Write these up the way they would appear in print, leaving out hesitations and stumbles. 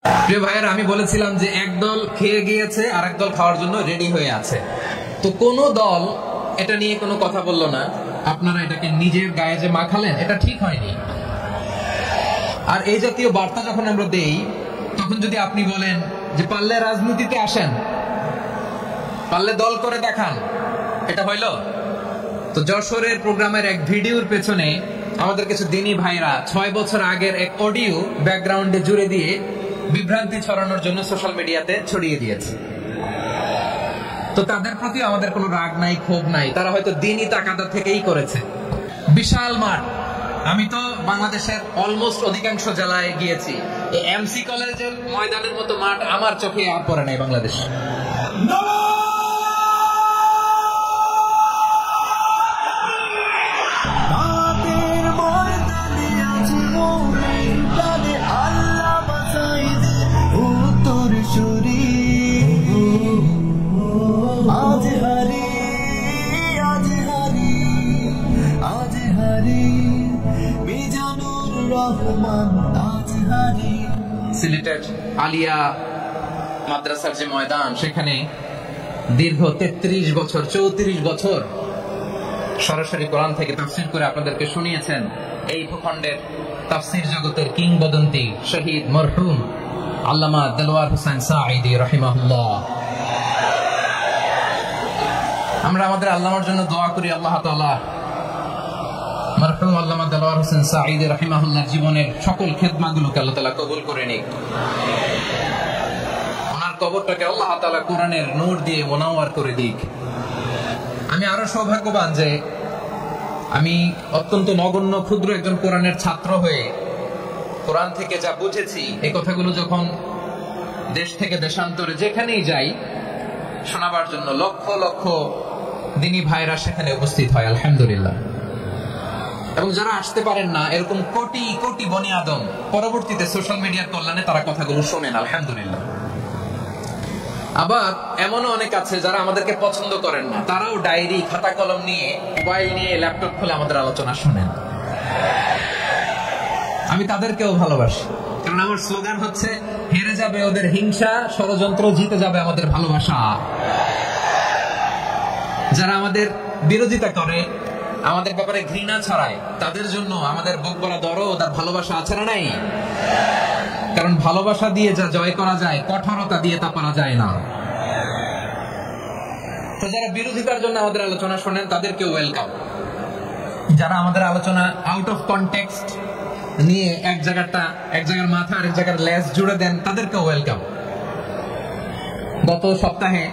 প্রিয় ভাইয়েরা, আমি বলেছিলাম যে একদল খেয়ে গিয়েছে আর একদল খাওয়ার জন্য রেডি হয়ে আছে। তো কোন দল এটা নিয়ে কোনো কথা বললো না, আপনারা এটাকে নিজের গায়ে যে মাখালেন এটা ঠিক হয়নি। আর এই জাতীয় বার্তা যখন আমরা দেই, তখন যদি আপনি বলেন যে পারলে রাজনীতিতে আসেন, পারলে দল করে দেখান, এটা হইল? তো যশোরের প্রোগ্রামের এক ভিডিওর পেছনে আমাদের কিছু দিনী ভাইরা 6 বছর আগের এক অডিও ব্যাকগ্রাউন্ডে জুড়ে দিয়ে বিভ্রান্তি ছড়ানোর জন্য সোশ্যাল মিডিয়াতে ছড়িয়ে দিয়েছে। তো তাদের প্রতি আমাদের কোনো রাগ নাই, ক্ষোভ নাই, তারা হয়তো দিনই তাকাদা থেকেই করেছে। বিশাল মাঠ, আমি তো বাংলাদেশের অলমোস্ট অধিকাংশ জেলায় গিয়েছি, এই এমসি কলেজের ময়দানের মতো মাঠ আমার চোখে আর পড়ে নাই বাংলাদেশ। সিলেটের আলিয়া মাদ্রাসার যে ময়দান, সেখানে দীর্ঘ 33 বছর 34 বছর সরাসরি কোরআন থেকে তাফসীর করে আপনাদেরকে শুনিয়েছেন এই ভূখণ্ডের তাফসীর জগতের কিংবদন্তি শহীদ মরহুম আল্লামা দেলোয়ার হোসেন সাঈদী রাহিমাহুল্লাহ। আমরা আমাদের আল্লামার জন্য দোয়া করি, আল্লাহ তাআলা মরহুম আল্লামা দেলোয়ার হোসেন সাঈদী রাহিমাহুল্লাহর জীবনের সকল খেদমাতগুলোকে আল্লাহ তাআলা কবুল করে নিক। ওনার কবরটাকে আল্লাহ তাআলা কোরআনের নূর দিয়ে মুনাওয়ার করে দিক। আমি আরো সৌভাগ্যবান যে আমি অত্যন্ত নগণ্য ক্ষুদ্র একজন কোরআনের ছাত্র হয়ে কোরআন থেকে যা বুঝেছি, এই কথাগুলো যখন দেশ থেকে দেশান্তরে যেখানেই যাই শোনাবার জন্য লক্ষ লক্ষ দিনী ভাইরা সেখানে উপস্থিত হয়, আলহামদুলিল্লাহ। এবং যারা আসতে পারেন না, এরকম কোটি কোটি বনি আদম পরবর্তীতে সোশ্যাল মিডিয়ার কল্যাণে তারা কথাগুলো শোনেন, আলহামদুলিল্লাহ। আবার এমনও অনেক আছে যারা আমাদেরকে পছন্দ করেন না, তারাও ডায়েরি খাতা কলম নিয়ে, মোবাইল নিয়ে, ল্যাপটপ খুলে আমাদের আলোচনা শোনেন। আমি তাদেরকেও ভালোবাসি, কারণ আমার স্লোগান হচ্ছে হেরে যাবে ওদের হিংসা, ষড়যন্ত্র, জিতে যাবে আমাদের ভালোবাসা। যারা আমাদের বিরোধিতা করে, আমাদের ব্যাপারে ঘৃণা ছড়ায়, তাদের জন্য আমাদের বুক ভরা দরদ আর ভালোবাসা আছে না নাই? কারণ ভালোবাসা দিয়ে যা জয় করা যায়, কঠোরতা দিয়ে তা পারা যায় না। তো যারা বিরোধিতার জন্য আমাদের আলোচনা শোনেন, তাদেরকে ওয়েলকাম। যারা আমাদের আলোচনা আউট অফ কনটেক্সট নিয়ে এক জায়গার মাথা আর এক জায়গার লেজ জুড়ে দেন, তাদেরকে ওয়েলকাম। গত সপ্তাহে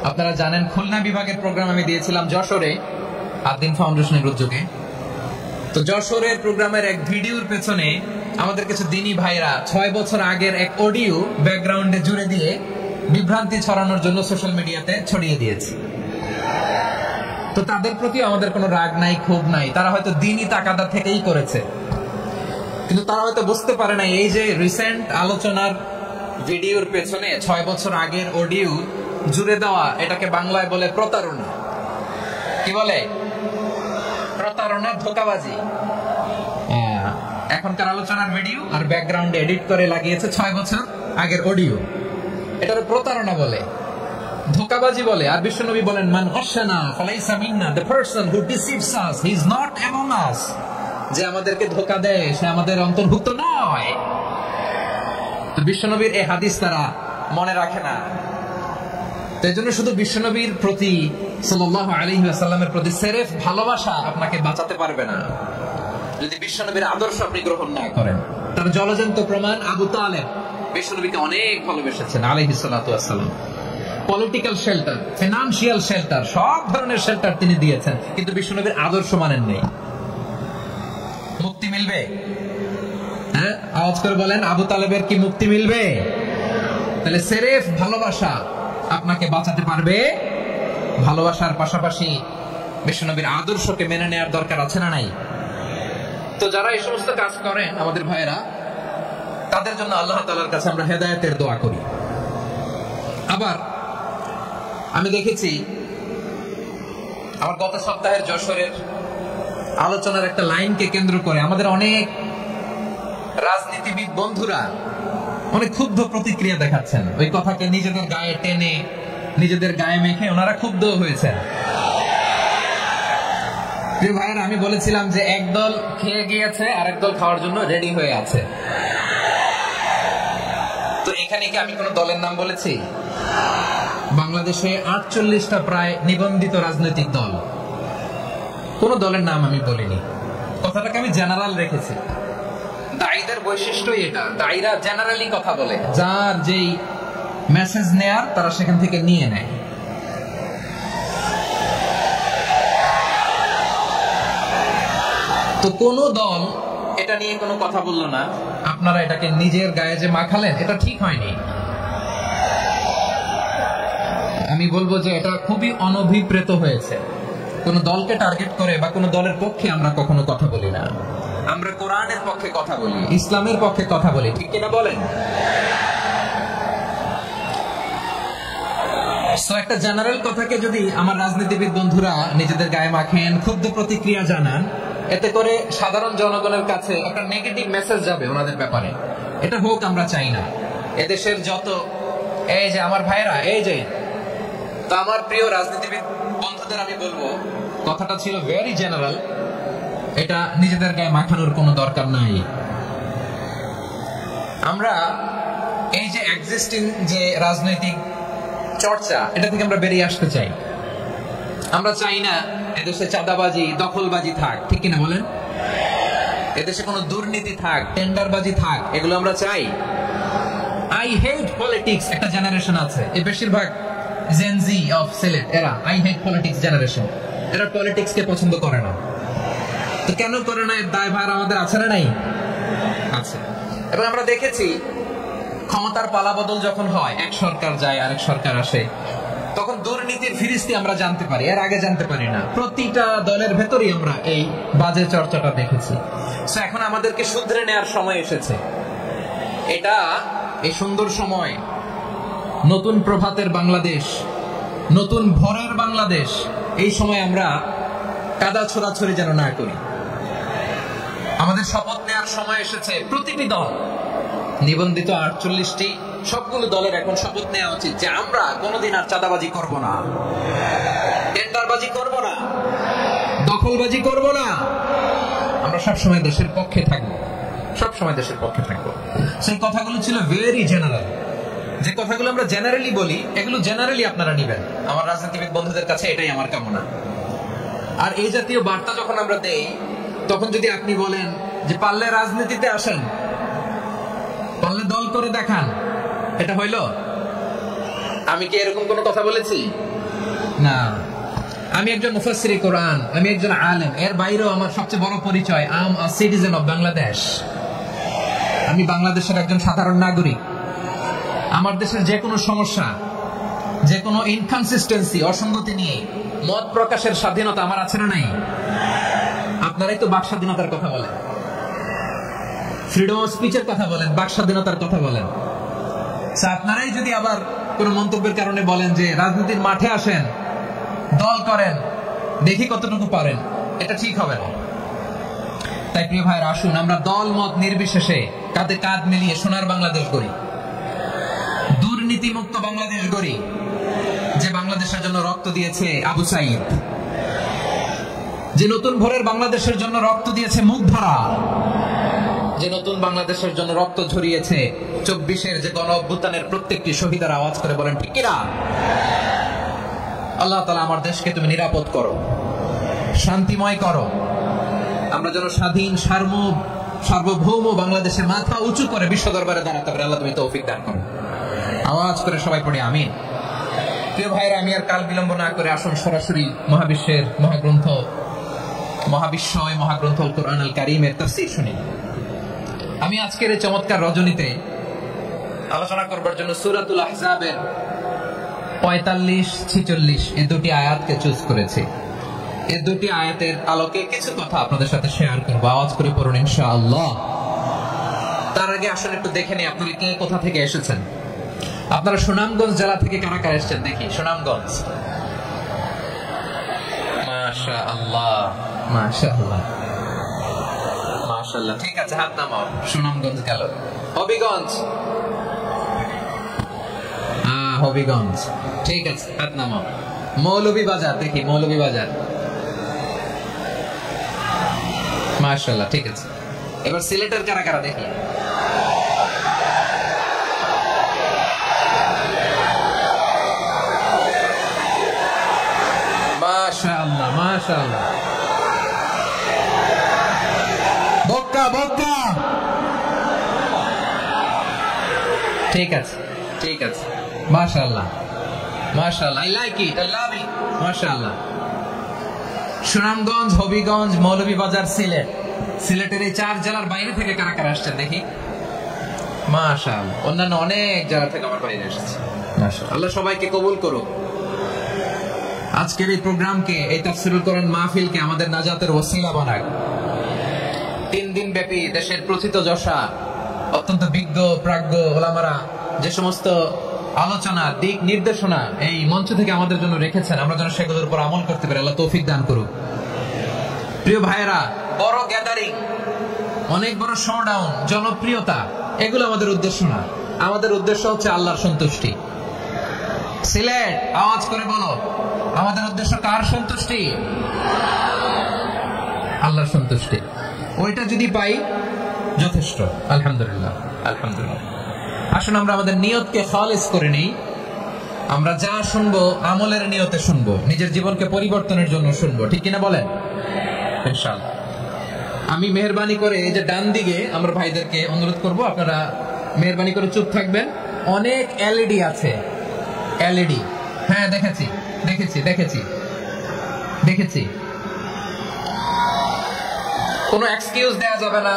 আপনারা জানেন খুলনা বিভাগের প্রোগ্রাম আমি দিয়েছিলাম যশোরে, আদিন ফাউন্ডেশনের উদ্যোগে। তো যশোরের প্রোগ্রামের এক ভিডিওর পেছনে আমাদের কিছু দিনী ভাইরা 6 বছর আগের এক অডিও ব্যাকগ্রাউন্ডে জুড়ে দিয়ে বিভ্রান্তি ছড়ানোর জন্য সোশ্যাল মিডিয়াতে ছড়িয়ে দিয়েছে। তো তাদের প্রতি আমাদের কোনো রাগ নাই, ক্ষোভ নাই, তারা হয়তো দিনই তাকাদা থেকেই করেছে। কিন্তু তারা হয়তো বুঝতে পারে না, এই যে রিসেন্ট আলোচনার ভিডিওর পেছনে 6 বছর আগের অডিও জুড়ে দেওয়া, এটাকে বাংলায় বলে প্রতারণা। কি বলে? প্রতারণা, ধোঁকাবাজি। এখনকার আলোচনার ভিডিও আর ব্যাকগ্রাউন্ডে এডিট করে লাগিয়েছে 6 বছর আগের অডিও। এটা প্রতারণা বলে, ধোঁকাবাজি বলে। আর বিশ্বনবী বলেন, মান গাশানা ফালাইসা মিন্না, the person who deceives us, he is not among us। যে আমাদেরকে ধোঁকা দেয়, সে আমাদের অন্তর্ভুক্ত নয়। তো বিশ্বনবীর এই হাদিস তারা মনে রাখে না। তো এই জন্য শুধু বিশ্বনবীর প্রতি সাল্লাল্লাহু আলাইহি ওয়াসাল্লামের প্রতি সেরেফ ভালোবাসা আপনাকে বাঁচাতে পারবে না যদি বিশ্বনবীর আদর্শ আপনি গ্রহণ না করেন। তার জলজন্ত প্রমাণ আবু তালেব বিশ্বনবীকে অনেক ভালোবেসেছেন আলাইহিস সালাতু ওয়াসসালাম। পলিটিক্যাল শেল্টার, ফিনান্সিয়াল শেল্টার, সব ধরনের শেল্টার তিনি দিয়েছেন, কিন্তু বিশ্বনবীর আদর্শ মানেন নেই। মুক্তি মিলবে? হ্যাঁ, আওয়াজ করে বলেন, আবু তালেবের কি মুক্তি মিলবে? তাহলে সেরেফ ভালোবাসা আপনাকে বাঁচাতে পারবে। ভালোবাসার পাশাপাশি বিশ্বনবীর আদর্শকে মেনে নেওয়ার দরকার আছে না নাই? তো যারা এই সমস্ত কাজ করেন আমাদের ভাইয়েরা, তাদের জন্য আল্লাহ তাআলার কাছে আমরা হেদায়েতের দোয়া করি। আবার আমি দেখেছি আমার গত সপ্তাহের যশোরের আলোচনার একটা লাইনকে কেন্দ্র করে আমাদের অনেক রাজনীতিবিদ বন্ধুরা অনেক ক্ষুব্ধ প্রতিক্রিয়া দেখাচ্ছেন, ওই কথাকে নিজেদের গায়ে টেনে নিজেদের গায়ে মেখে ওনারা ক্ষুব্ধ হয়েছেন। প্রিয় ভাইয়েরা, আমি বলেছিলাম যে একদল খেয়ে গিয়েছে, আরেক দল খাওয়ার জন্য রেডি হয়ে আছে। তো এখানে কি আমি কোন দলের নাম বলেছি? বাংলাদেশে 48টা প্রায় নিবন্ধিত রাজনৈতিক দল, কোন দলের নাম আমি বলিনি। কথাটাকে আমি জেনারেল রেখেছি। দায়ীদের বৈশিষ্ট্যই এটা, দায়ীরা জেনারেলি কথা বলে, যার যেই মেসেজ নেয়ার তারা সেখান থেকে নিয়ে নেয়। তো কোন দল এটা নিয়ে কোনো কথা বললো না, আপনারা এটাকে নিজের গায়ে যে মাখালেন, এটা ঠিক হয়নি। আমি বলবো যে এটা খুবই অনভিপ্রেত হয়েছে। কোন দলকে টার্গেট করে বা কোন দলের পক্ষে আমরা কখনো কথা বলি না। আমরা কোরআনের পক্ষে কথা বলি, ইসলামের পক্ষে কথা বলি, ঠিক কিনা বলেন? একটা জেনারেল কথাকে যদি আমার রাজনীতিবিদ বন্ধুরা নিজেদের গায়ে মাখেন, ক্ষুব্ধ প্রতিক্রিয়া জানান, এতে করে সাধারণ জনগণের কাছে একটা নেগেটিভ মেসেজ যাবে ওনাদের ব্যাপারে। এটা হোক আমরা চাই না। এদেশের যত এই যে আমার ভাইরা, এই যে তো আমার প্রিয় রাজনীতিবিদ বন্ধুদের আমি বলবো, কথাটা ছিল ভেরি জেনারেল, এটা নিজেদের গায়ে মাখানোর কোনো দরকার নাই। আমরা এই যে এক্সিস্টিং যে রাজনৈতিক চর্চা, এটা থেকে আমরা বেরিয়ে আসতে চাই। আমরা চাই না এদেশে চাঁদাবাজি, দখলবাজি থাক, ঠিক কিনা বলেন? এদেশে কোনো দুর্নীতি থাক, টেন্ডারবাজি থাক, এগুলো আমরা চাই। আই হেট পলিটিক্স একটা জেনারেশন আছে, এই বেশিরভাগ জেন জি অফ সিলেট, এরা আই হেট পলিটিক্স জেনারেশন। এরা পলিটিক্স কে পছন্দ করে না। তো কেন করে না, এর দায়ভার আমাদের আছে না নাই? আছে। এবং আমরা দেখেছি ক্ষমতার পালাবদল যখন হয়, এক সরকার যায় আরেক সরকার আসে, তখন দুর্নীতির ফিরিস্তি আমরা জানতে পারি, এর আগে জানতে পারি না। প্রতিটা দলের ভেতরই আমরা এই বাজে চর্চাটা দেখেছি। এখন আমাদেরকে শুধরে নেওয়ার সময় এসেছে। এটা এই সুন্দর সময়, নতুন প্রভাতের বাংলাদেশ, নতুন ভোরের বাংলাদেশ, এই সময় আমরা কাদা ছোড়াছড়ি যেন না করি। আমাদের শপথ নেওয়ার সময় এসেছে। প্রতিটি দল, নিবন্ধিত 48টি সবগুলো দলের এখন শপথ নেওয়া উচিত যে আমরা কোনোদিন আর চাঁদাবাজি করব না, টেন্ডারবাজি করব না, দখলবাজি করব না। আমরা সবসময় দেশের পক্ষে থাকবো, সবসময় দেশের পক্ষে থাকবো। সেই কথাগুলো ছিল ভেরি জেনারেল। যে কথাগুলো আমরা জেনারেলি বলি, এগুলো জেনারেলি আপনারা নিবেন। আমার রাজনীতিবিদ বন্ধুদের কাছে এটাই আমার কামনা। আর এই জাতীয় বার্তা যখন আমরা দেই, তখন যদি আপনি বলেন যে পারলে রাজনীতিতে আসেন, পারলে দল করে দেখান, এটা হইল? আমি কি এরকম কোন কথা বলেছি? না। আমি একজন মুফাসসিরে কোরআন, আমি একজন আলেম, এর বাইরেও আমার সবচেয়ে বড় পরিচয় I am a citizen of Bangladesh. আমি বাংলাদেশের একজন সাধারণ নাগরিক। আমার দেশের যে কোনো সমস্যা, যে কোনো ইনকনসিস্টেন্সি, অসঙ্গতি নিয়ে মত প্রকাশের স্বাধীনতা আমার আছে না নাই? আপনারাই তো বাক স্বাধীনতার কথা বলেন, ফ্রিডম অফ স্পিচের কথা বলেন, বাক স্বাধীনতার কথা বলেন। আপনারাই যদি আবার কোন মন্তব্যের কারণে বলেন যে রাজনীতির মাঠে আসেন, দল করেন, দেখি কতটুকু পারেন, এটা ঠিক হবে না। তাই প্রিয় ভাইয়ের, আসুন আমরা দল মত নির্বিশেষে কাঁধে কাঁধ মিলিয়ে সোনার বাংলাদেশ গড়ি, দুর্নীতিমুক্ত বাংলাদেশ গড়ি, যে বাংলাদেশের জন্য রক্ত দিয়েছে আবু সাইদ, যে নতুন ভোরের বাংলাদেশের জন্য রক্ত দিয়েছে মুগ্ধরা, যে নতুন বাংলাদেশের জন্য রক্ত ঝরিয়েছে 24-এর যে গণ অভ্যুত্থানের প্রত্যেকটি শহীদের। আওয়াজ করে বলেন ঠিক কিনা? আল্লাহ তাআলা আমার দেশকে তুমি নিরাপদ করো, শান্তিময় করো, আমরা যেন স্বাধীন সার্বভৌম বাংলাদেশে মাথা উঁচু করে বিশ্ব দরবারে দাঁড়াতে পারি। আল্লাহ তুমি তৌফিক দান করো। আওয়াজ করে সবাই পড়ি আমিন। প্রিয় ভাইরা, আমি আর কাল বিলম্ব না করে আসুন সরাসরি মহাবিশ্বের মহাগ্রন্থ, মহাবিশ্বয় মহাগ্রন্থ আল কোরআন আল কারীমের তাফসীর শুনি। আমি আজকের এই চমৎকার রজনীতে আলোচনা করবার জন্য সূরাতুল আহজাবের 45-46 এই দুটি আয়াতকে চুজ করেছি। এই দুটি আয়াতের আলোকে কিছু কথা আপনাদের সাথে শেয়ার করব। আওয়াজ করে পড়ুন ইনশাআল্লাহ। তার আগে আসলে একটু দেখে নিই আপনারা কে কোথা থেকে এসেছেন। আপনারা সুনামগঞ্জ জেলা থেকে কারা কারা এসেছেন দেখি। সুনামগঞ্জ, মাশাআল্লাহ মাশাআল্লাহ মাশাআল্লাহ, ঠিক আছে, হাত নামাও। সুনামগঞ্জ গেল। হবিগঞ্জ, হবিগঞ্জ। ঠিক আছে, হাত নামাও। মৌলভীবাজার, দেখি মৌলভীবাজার। মাশাআল্লাহ, ঠিক আছে। এবার সিলেটের কারা কারা দেখি। মাশাআল্লাহ মাশাআল্লাহ, বক্কা বক্কা। ঠিক আছে ঠিক আছে, মাশাআল্লাহ মাশাআল্লাহ, I like it, I love it, মাশাআল্লাহ। সুনামগঞ্জ, হবিগঞ্জ, মৌলভীবাজার, সিলেট। সিলেটের এই 4 জেলার বাইরে থেকে কারা কারা আসছেন দেখি। মাশাআল্লাহ, অন্যান্য অনেক জায়গা থেকে আমার বাইরে এসেছে। মাশাআল্লাহ, আল্লাহ সবাইকে কবুল করুক। আজকের এই প্রোগ্রামকে, এই তাফসীরুল কোরআন মাহফিলকে আমাদের নাজাতের ওসিলা বানাক। 3 দিন ব্যাপী দেশের প্রথিত যশা অত্যন্ত বিজ্ঞ প্রাজ্ঞ ওলামারা যে সমস্ত আলোচনা, দিক নির্দেশনা এই মঞ্চ থেকে আমাদের জন্য রেখেছেন, আমরা যেন সেগুলোর উপর আমল করতে পারি। আল্লাহ তৌফিক দান করুক। প্রিয় ভাইয়েরা, বড় গ্যাদারিং, অনেক বড় শোডাউন, জনপ্রিয়তা, এগুলো আমাদের উদ্দেশ্য না। আমাদের উদ্দেশ্য হচ্ছে আল্লাহর সন্তুষ্টি। সিলেট, আওয়াজ করে বলো, আমাদের উদ্দেশ্য কার সন্তুষ্টি? আল্লাহর সন্তুষ্টি। ওইটা যদি পাই যথেষ্ট, আলহামদুলিল্লাহ আলহামদুলিল্লাহ। আসুন আমরা আমাদের নিয়তকে খালিস করে নিই। আমরা যা শুনবো আমলের নিয়তে শুনবো, নিজের জীবনকে পরিবর্তনের জন্য শুনবো, ঠিক কিনা বলেন? ইনশাআল্লাহ। আমি মেহেরবানি করে এই যে ডান দিকে আমরা ভাইদেরকে অনুরোধ করব, আপনারা মেহেরবানি করে চুপ থাকবেন। অনেক এলইডি আছে, এলইডি। হ্যাঁ, দেখেছি দেখেছি দেখেছি দেখেছি। কোনো এক্সকিউজ দেওয়া যাবে না,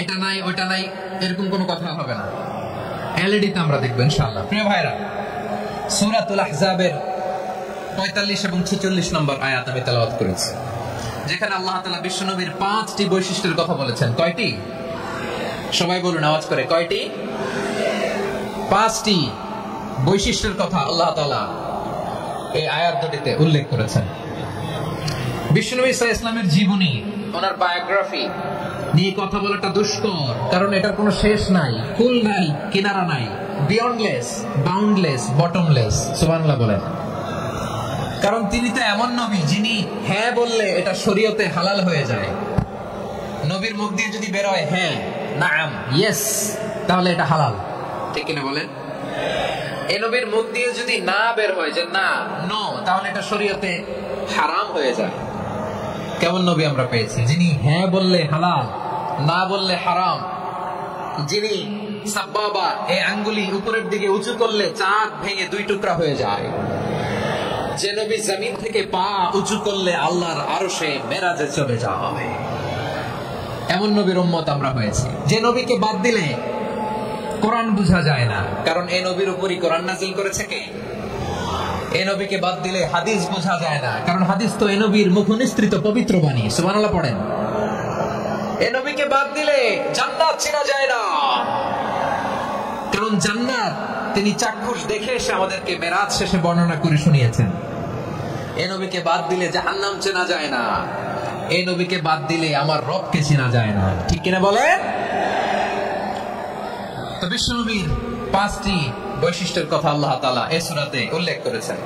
এটা নাই ওইটা নাই, এরকম কোনো কথা হবে না। এলইডিতে আমরা দেখবো ইনশাআল্লাহ। প্রিয় ভাইরা, সূরাতুল আহজাবের 45 এবং 46 নম্বর আয়াত আমি তেলাওয়াত করেছি, যেখানে আল্লাহ তাআলা বিশ্বনবীর 5টি বৈশিষ্ট্যের কথা বলেছেন। কয়টি? সবাই বলুন আওয়াজ করে, কয়টি? 5টি বৈশিষ্ট্যের কথা আল্লাহ তাআলা এই আয়াত দুটিতে উল্লেখ করেছেন। বিশ্বনবী সাল্লাল্লাহু আলাইহি ওয়াসাল্লামের জীবনী, ওনার বায়োগ্রাফি নিয়ে কথা বলাটা দুষ্কর, কারণ এটার কোনো শেষ নাই, কুল নাই, কিনারা নাই, বিয়ন্ডলেস, বাউন্ডলেস, বটমলেস। সুবহানাল্লাহ বলেন। কারণ তিনি তো এমন নবী যিনি হ্যাঁ বললে এটা শরীয়তে হালাল হয়ে যায়। নবীর মুখ দিয়ে যদি বের হয় হ্যাঁ, নাম, ইয়েস, তাহলে এটা হালাল, ঠিক কিনা বলেন? এই নবীর মুখ দিয়ে যদি না বের হয় যে না, নো, তাহলে এটা শরীয়তে হারাম হয়ে যায়। কেমন নবী আমরা পেয়েছি, যিনি হ্যাঁ বললে হালাল, না বললে হারাম, যিনি সাব্বাবা, এই আঙ্গুলি উপরের দিকে উঁচু করলে চাঁদ ভেঙে 2 টুকরা হয়ে যায়, যে নবী জমিন থেকে পা উঁচু করলে আল্লাহর আরশে মেরাজে চলে যায়। এমন নবীর উম্মত আমরা হয়েছি। যে নবীকে বাদ দিলে কোরআন বোঝা যায় না, কারণ এই নবীর উপরই কোরআন নাযিল করেছে কে? এই নবীকে বাদ দিলে হাদিস বোঝা যায় না, কারণ হাদিস তো এই নবীর মুখনিসৃত পবিত্র বাণী। সুবহানাল্লাহ পড়েন। এই নবীকে বাদ দিলে জান্নাত চেনা যায় না, কারণ জান্নাত তিনি চাক্ষুষ দেখে এসে আমাদেরকে মেরাজ শেষে বর্ণনা করে শুনিয়েছেন। এই নবীকে বাদ দিলে জাহান্নাম চেনা যায় না, এই নবীকে বাদ দিলে আমার রবকে চেনা যায় না, ঠিক কিনা বলেন? তো বিশ্বনবীর 5টি বৈশিষ্ট্যের কথা আল্লাহ তাআলা এই সূরাতে উল্লেখ করেছেন।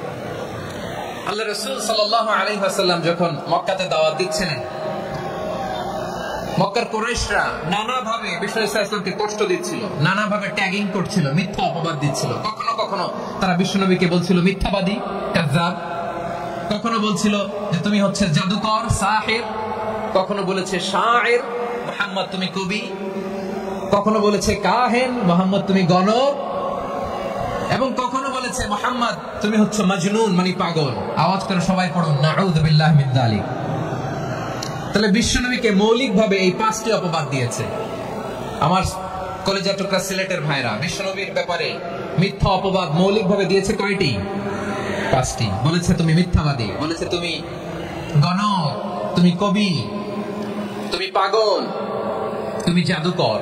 আল্লাহ রাসূল সাল্লাল্লাহু আলাইহি ওয়াসাল্লাম যখন মক্কাতে দাওয়াত দিচ্ছিলেন, মক্কার কুরাইশরা নানাভাবে বিশ্বনবী সাল্লাল্লাহু আলাইহি ওয়াসাল্লামকে কষ্ট দিচ্ছিল, নানাভাবে ট্যাগিং করছিল, মিথ্যা অপবাদ দিচ্ছিল। কখনো কখনো তারা বিশ্বনবীকে বলছিল মিথ্যাবাদী, কাযযাব। কখনো বলছিল যে তুমি হচ্ছে জাদুকর, সাহির। কখনো বলেছে শায়ের, মুহাম্মদ তুমি কবি। কখনো বলেছে কাহেন, মুহাম্মদ তুমি গণক। এবং কখনো বলেছে মুহাম্মদ তুমি হচ্ছে মাজনুন, মানে পাগল। আওয়াজ করে সবাই পড়ুন, নাউযু বিল্লাহি মিন যালিক। তাহলে বিশ্বনবীকে মৌলিকভাবে এই 5টি অপবাদ দিয়েছে। আমার কলেজা টুকরা সিলেটের ভাইরা, বিশ্বনবীর ব্যাপারে মিথ্যা অপবাদ মৌলিকভাবে দিয়েছে কয়টি? 5টি। বলেছে তুমি মিথ্যাবাদী, বলেছে তুমি গণক, তুমি কবি, তুমি পাগল, তুমি জাদুকর।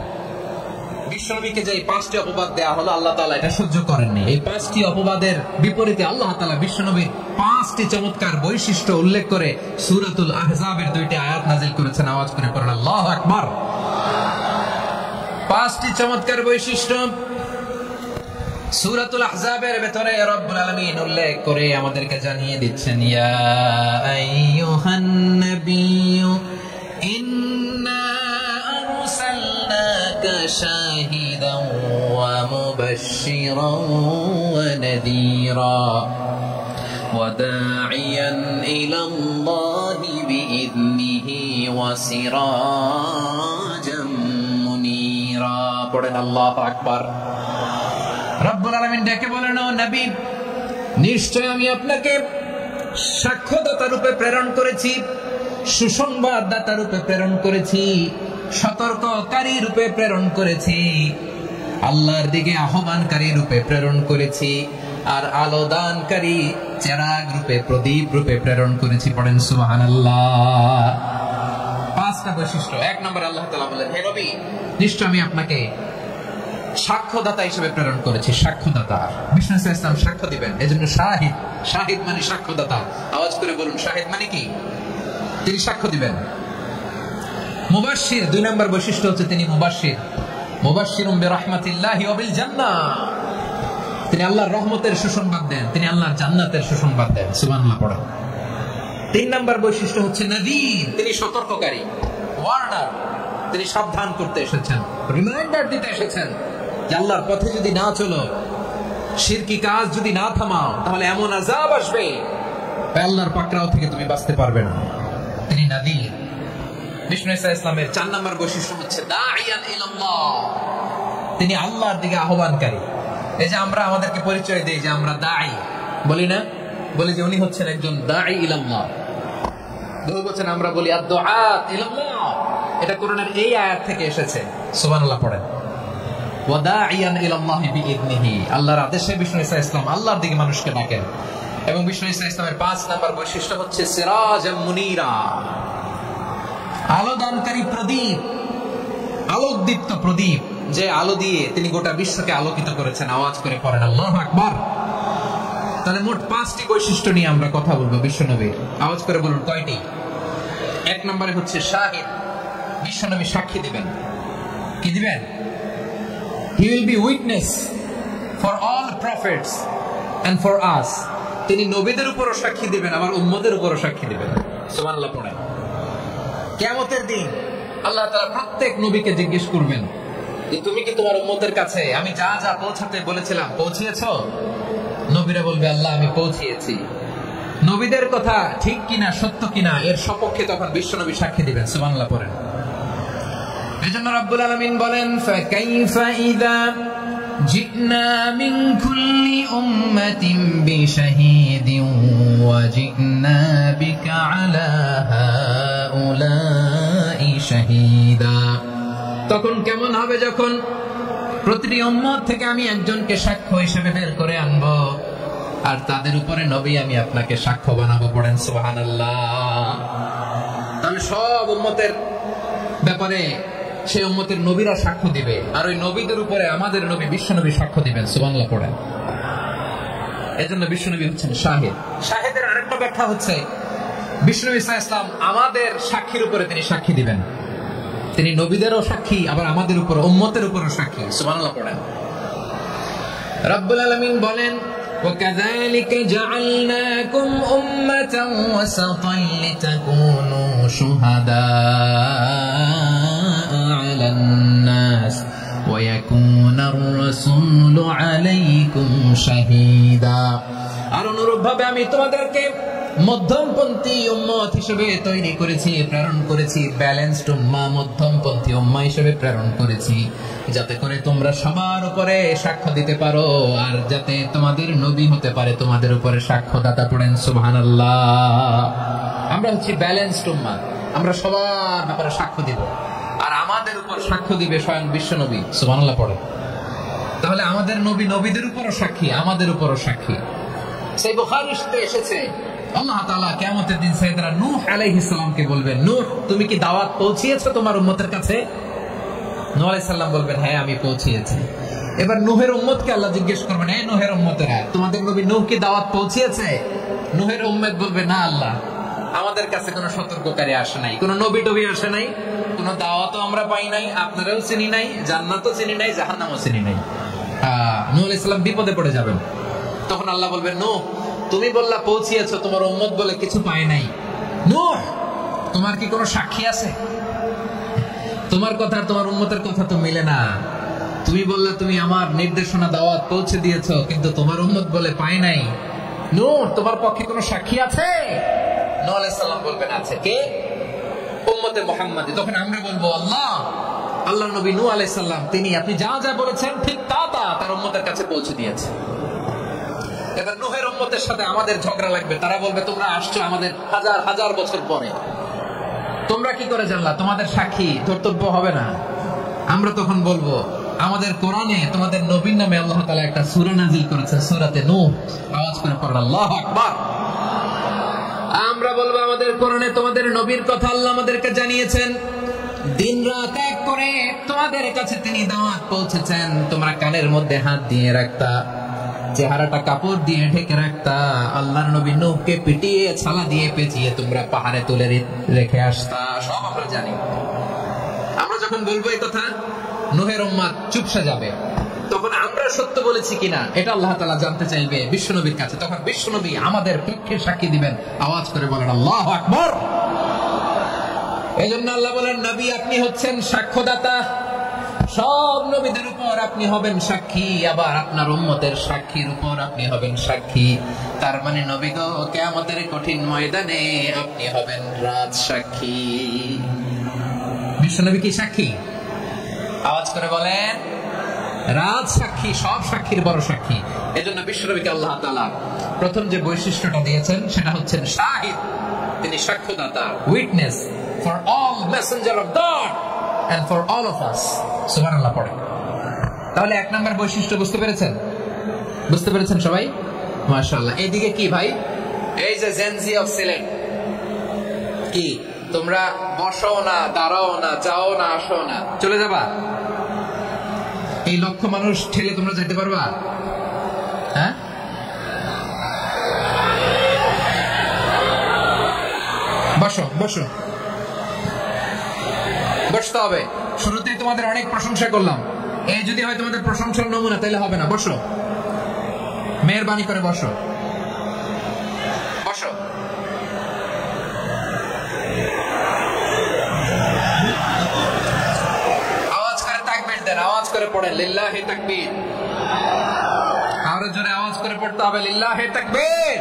বিশ্বনবীকে যে 5টি অপবাদ দেয়া হলো, আল্লাহ তাআলা এটা সহ্য করেননি। এই 5টি অপবাদের বিপরীতে আল্লাহ তাআলা বিশ্বনবীর 5টি চমৎকার বৈশিষ্ট্য উল্লেখ করে সূরাতুল আহজাবের 2টি আয়াত নাযিল করেছেন। আওয়াজ করে পড়েন আল্লাহু আকবার। 5টি চমৎকার বৈশিষ্ট্য। সূরাতুল আহজাবের ভেতরে রব্বুল আলামিন উল্লেখ করে আমাদেরকে জানিয়ে দিচ্ছেন, ইয়া আইয়ুহান নাবিয়্যু ইন্না আরসালনাকা শাহিদান ওয়া মুবাশশিরান ওয়া নাযীরা ওয়া দাঈয়ান ইলাল্লাহি বিইذনিহি ওয়া সিরাজাম মুনীরা। পড়েন আল্লাহু আকবার। রব্বুল আলামিন ডেকে বলেন, ও নবী, নিশ্চয় আমি আপনাকে সাক্ষ্যদাতা রূপে প্রেরণ করেছি, সুসংবাদদাতা রূপে প্রেরণ করেছি, সতর্ককারী রূপে প্রেরণ করেছি, আল্লাহর দিকে আহ্বানকারী রূপে প্রেরণ করেছি, আর আলো দানকারী চেরাগ রূপে, প্রদীপ রূপে প্রেরণ করেছি। পড়েন সুবহানাল্লাহ। পাঁচটা বৈশিষ্ট্য। এক নম্বর, আল্লাহ তাআলা বলেন, হে নবী, নিশ্চয় আমি আপনাকে সাক্ষ্যদাতা হিসেবে প্রেরণ করেছি। সাক্ষ্যদাতা, বিষ্ণু ইসলাম সাক্ষ্য দিবেন, এজন্য শাহিদ। শাহিদ মানে সাক্ষ্যদাতা। আওয়াজ করে বলুন, শাহিদ মানে কি? তিনি সাক্ষ্য দিবেন। মুবাশশির, দুই নম্বর বৈশিষ্ট্য হচ্ছে তিনি মুবাশশির। মুবাশশিরুম বিরাহমাতিল্লাহি ওয়া বিল জান্নাহ, তিনি আল্লাহর রহমতের সুসংবাদ দেন, তিনি আল্লাহর জান্নাতের সুসংবাদ দেন। সুবহানাল্লাহ পড়েন। তিন নম্বর বৈশিষ্ট্য হচ্ছে নাযীর, তিনি সতর্ককারী, ওয়ার্নার, তিনি সাবধান করতে এসেছেন, রিমাইন্ডার দিতে এসেছেন যে আল্লাহর পথে যদি না চলো, শিরকি কাজ যদি না থামাও, তাহলে এমন আযাব আসবে আল্লাহর পাকড়াও থেকে তুমি বাঁচতে পারবে না। তিনি নাযীর। বিষ্ণু ইসলামের চার নম্বর বৈশিষ্ট্য হচ্ছে দাঈয়ান ইলাল্লাহ, তিনি আল্লাহর দিকে আহ্বানকারী। এই যে আমরা আমাদেরকে পরিচয় দেই যে আমরা দাঈ, বলি না? বলি যে উনি হচ্ছেন একজন দাঈ ইলাল্লাহ। বহু বচন আমরা বলি আদ-দুআত ইলাল্লাহ। এটা কোরআনের এই আয়াত থেকে এসেছে। সুবহানাল্লাহ পড়েন। ওয়া দাঈয়ান ইলাল্লাহি বিইذনিহি, আল্লাহর আদেশে বিষ্ণু ইসলাম আল্লাহর দিকে মানুষকে ডাকেন। এবং বিষ্ণু ইসলামের 5 নম্বর বৈশিষ্ট্য হচ্ছে সিরাজাম মুনীরা, আলোদানকারী প্রদীপ, আলোকদীপ্ত প্রদীপ, যে আলো দিয়ে তিনি গোটা বিশ্বকে আলোকিত করেছেন। আওয়াজ করে পড়েন আল্লাহু আকবার। তাহলে মোট 5টি বৈশিষ্ট্য নিয়ে আমরা কথা বলবো বিশ্বনবীর। আওয়াজ করে বলুন কয়টি? এক নম্বরে হচ্ছে শাহিদ, বিশ্বনবী সাক্ষী দিবেন। কি দিবেন? He will be witness for all prophets and for us. তিনি নবীদের উপরও সাক্ষী দিবেন, আবার উম্মতের উপরও সাক্ষী দিবেন। সুবহানাল্লাহ পড়েন। কিয়ামতের দিন আল্লাহ তাআলা প্রত্যেক নবীকে জিজ্ঞেস করবেন যে তুমি কি তোমার উম্মতের কাছে আমি যা যা পৌঁছাতে বলেছিলাম পৌঁছিয়েছো? নবীরা বলবে, আল্লাহ আমি পৌঁছিয়েছি। নবীদের কথা ঠিক কিনা, সত্য কিনা, এর সপক্ষে তখন বিশ্বনবী সাক্ষী দিবেন। সুবহানাল্লাহ পড়েন। এজন্য রব্বুল আলামিন বলেন, ফাকাইফা ইযা জিনা মিন কুল্লি উম্মাতিন বিশাহীদিন ওয়া জিনা বিকা আলা হাউলাই শাহীদা। তখন কেমন হবে যখন প্রতিটি উম্মত থেকে আমি একজনকে সাক্ষ্য হিসেবে বের করে আনবো, আর তাদের উপরে নবী আমি আপনাকে সাক্ষ্য বানাবো। পড়েন সুবহানাল্লাহ। তাহলে সব উম্মতের ব্যাপারে সেই উম্মতের নবীরা সাক্ষ্য দিবে, আর ওই নবীদের উপরে আমাদের নবী বিশ্বনবী সাক্ষ্য দিবেন। সুবহানাল্লাহ পড়েন। এজন্য বিশ্বনবী হচ্ছেন শাহিদ। শাহিদের আরেকটা ব্যাখ্যা হচ্ছে বিশ্বনবী সাল্লাল্লাহু আলাইহি ওয়াসাল্লাম আমাদের সাক্ষীর উপরে তিনি সাক্ষী দিবেন। তিনি নবীদেরও সাক্ষী, আবার আমাদের উপর, উম্মতের উপরও সাক্ষী। সুবহানাল্লাহ পড়েন। রব্বুল আলামিন বলেন, وَكَذَلِكَ جَعَلْنَاكُمْ أُمَّةً وَسَطًا لِتَكُونُوا شُهَدَاءَ عَلَى النَّاسِ وَيَكُونَ الرَّسُولُ عَلَيْكُمْ شَهِيدًا। আর অনুরূপভাবে আমি তোমাদেরকে মধ্যমপন্থী উম্মত হিসেবে তৈরি করেছি, প্রেরণ করেছি। ব্যালেন্সড উম্মাহ, মধ্যমপন্থী উম্মাহ হিসেবে প্রেরণ করেছি, যাতে করে তোমরা সবার উপরে সাক্ষ্য দিতে পারো, আর যাতে তোমাদের নবী হতে পারে তোমাদের উপরে সাক্ষ্যদাতা। পড়েন সুবহানাল্লাহ। আমরা হচ্ছি ব্যালেন্সড উম্মাহ, আমরা সবার ব্যাপারে সাক্ষ্য দিব, আর আমাদের উপর সাক্ষ্য দিবে স্বয়ং বিশ্বনবী। সুবহানাল্লাহ পড়েন। তাহলে আমাদের নবী নবীদের উপরও সাক্ষী, আমাদের উপরও সাক্ষী। সেই বুখারীতে এসেছে, আল্লাহ তাআলা কিয়ামতের দিন সাইয়েদনা নূহ আলাইহিস সালামকে বলবেন, নূহ তুমি কি দাওয়াত পৌঁছিয়েছো তোমার উম্মতের কাছে? নূহ আলাইহিস সালাম বলবেন, হ্যাঁ আমি পৌঁছিয়েছি। এবার নূহের উম্মতকে আল্লাহ জিজ্ঞেস করবেন, হে নূহের উম্মতেরা, তোমাদের নবী নূহ কি দাওয়াত পৌঁছিয়েছে? নূহের উম্মত বলবে, না আল্লাহ, আমাদের কাছে কোনো সতর্ককারী আসে নাই, কোনো নবী টবি আসে নাই, কোনো দাওয়াতও আমরা পাই নাই, আপনারাও চিনি নাই, জান্নাতও চিনি নাই, জাহান্নামও চিনি নাই। নূহ আলাইহিস সালাম বিপদে পড়ে যাবেন। তখন আল্লাহ বলবেন, নূহ তুমি বললা পৌঁছিয়েছো, তোমার উম্মত বলে কিছু পায় নাই। নূহ তোমার কি কোনো সাক্ষী আছে? তোমার কথা আর তোমার উম্মতের কথা তো মিলে না। তুমি বললে তুমি আমার নির্দেশনা দাওয়াত পৌঁছে দিয়েছো, কিন্তু তোমার উম্মত বলে পায় নাই। নূহ তোমার পক্ষে কোনো সাক্ষী আছে? নূহ আলাইহিস সালাম বলবেন আছে। কে? উম্মতে মুহাম্মাদী। তখন আমরা বলবো, আল্লাহ নবী নূহ আলাইহিস সালাম তিনি আপনি যা যা বলেছেন ঠিক তা তার উম্মতের কাছে পৌঁছে দিয়েছে। এবার নূহের উম্মতের সাথে আমাদের ঝগড়া লাগবে। তারা বলবে তোমরা আসছো আমাদের হাজার হাজার বছর পরে, তোমরা কি করে জানলা? তোমাদের সাক্ষী ধর্তব্য হবে না। আমরা তখন বলবো, আমাদের কোরআনে তোমাদের নবীর নামে আল্লাহ তাআলা একটা সূরা নাযিল করেছেন, সূরাতে নূহ। আওয়াজ করে পড়ুন আল্লাহু আকবার। আমরা বলবো, আমাদের কোরআনে তোমাদের নবীর কথা আল্লাহ আমাদেরকে জানিয়েছেন, দিন রাত এক করে তোমাদের কাছে তিনি দাওয়াত পৌঁছেছেন। তোমরা কানের মধ্যে হাত দিয়ে রাখতা, চেহারাটা কাপড় দিয়ে ঢেকে রাখতা, আল্লাহর নবী নূহকে পিটিয়ে ছালা দিয়ে পেঁচিয়ে তোমরা পাহাড়ে তুলে রেখে আসতা। সব আমরা জানি। আমরা যখন বলবো এই কথা, নূহের উম্মত চুপসে যাবে। তখন আমরা সত্য বলেছি কিনা এটা আল্লাহ তাআলা জানতে চাইবে বিশ্বনবীর কাছে। তখন বিশ্বনবী আমাদের পক্ষে সাক্ষী দিবেন। আওয়াজ করে বলেন আল্লাহু আকবার। এজন্য আল্লাহ বলেন, নবী আপনি হচ্ছেন সাক্ষ্যদাতা, সব নবীদের উপর আপনি হবেন সাক্ষী, আবার আপনার উম্মতের সাক্ষীর উপর আপনি হবেন সাক্ষী। তার মানে নবী গো, কিয়ামতের কঠিন ময়দানে আপনি হবেন রাজ সাক্ষী। বিশ্বনবী কি সাক্ষী? আওয়াজ করে বলেন, রাজ সাক্ষী, সব সাক্ষীর বড় সাক্ষী। এজন্য বিশ্বনবীকে আল্লাহ তাআলা প্রথম যে বৈশিষ্ট্যটা দিয়েছেন সেটা হচ্ছেন শাহিদ। তিনি সাক্ষ্যদাতা, witness for all messenger of God and for all of us. সুবহানাল্লাহ পড়ে। তাহলে এক নাম্বার বৈশিষ্ট্য বুঝতে পেরেছেন? বুঝতে পেরেছেন সবাই? মাশাআল্লাহ। এইদিকে কি ভাই, এই যে জেনজি অফ সিলেট, কি তোমরা বসো না, দাঁড়াও না, যাও না, আসো না, চলে যাবা? এই লক্ষ মানুষ ঠেলে তোমরা যেতে পারবা? হ্যাঁ, বসো বসো, বসতে হবে। শুরুতেই তোমাদের অনেক প্রশংসা করলাম, এই যদি হয় তোমাদের প্রশংসার নমুনা, তাহলে হবে না। বসো, মেহেরবানি করে বসো, বসো। আওয়াজ করে তাকবীর দেন, আওয়াজ করে পড়েন লিল্লাহি তাকবীর। আরো জোরে আওয়াজ করে পড়তে হবে, লিল্লাহি তাকবীর,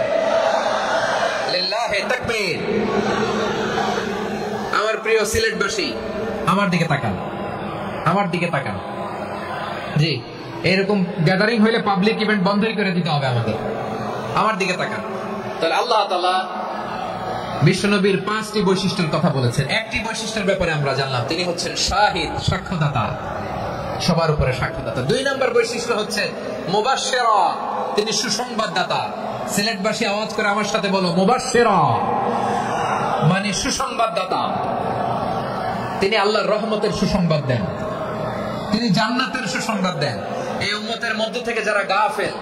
লিল্লাহি তাকবীর। আমার প্রিয় সিলেটবাসী, আমার দিকে তাকান, আমার দিকে তাকান। জি, এরকম গ্যাদারিং হইলে পাবলিক ইভেন্ট বন্ধই করে দিতে হবে আমাদের। আমার দিকে তাকান। তাহলে আল্লাহ তাআলা বিশ্বনবীর 5টি বৈশিষ্ট্যের কথা বলেছেন। একটি বৈশিষ্ট্যের ব্যাপারে আমরা জানলাম, তিনি হচ্ছেন শাহিদ, সাক্ষ্যদাতা, সবার উপরে সাক্ষ্যদাতা। 2 নম্বর বৈশিষ্ট্য হচ্ছে মুবাশশিরা, তিনি সুসংবাদদাতা। সিলেটবাসী আওয়াজ করে আমার সাথে বলো, মুবাশশিরা মানে সুসংবাদদাতা। তিনি আল্লাহর রহমতের সুসংবাদ দেন, তিনি জান্নাতের সুসংবাদ দেন। এই উম্মতের মধ্য থেকে যারা গাফেল,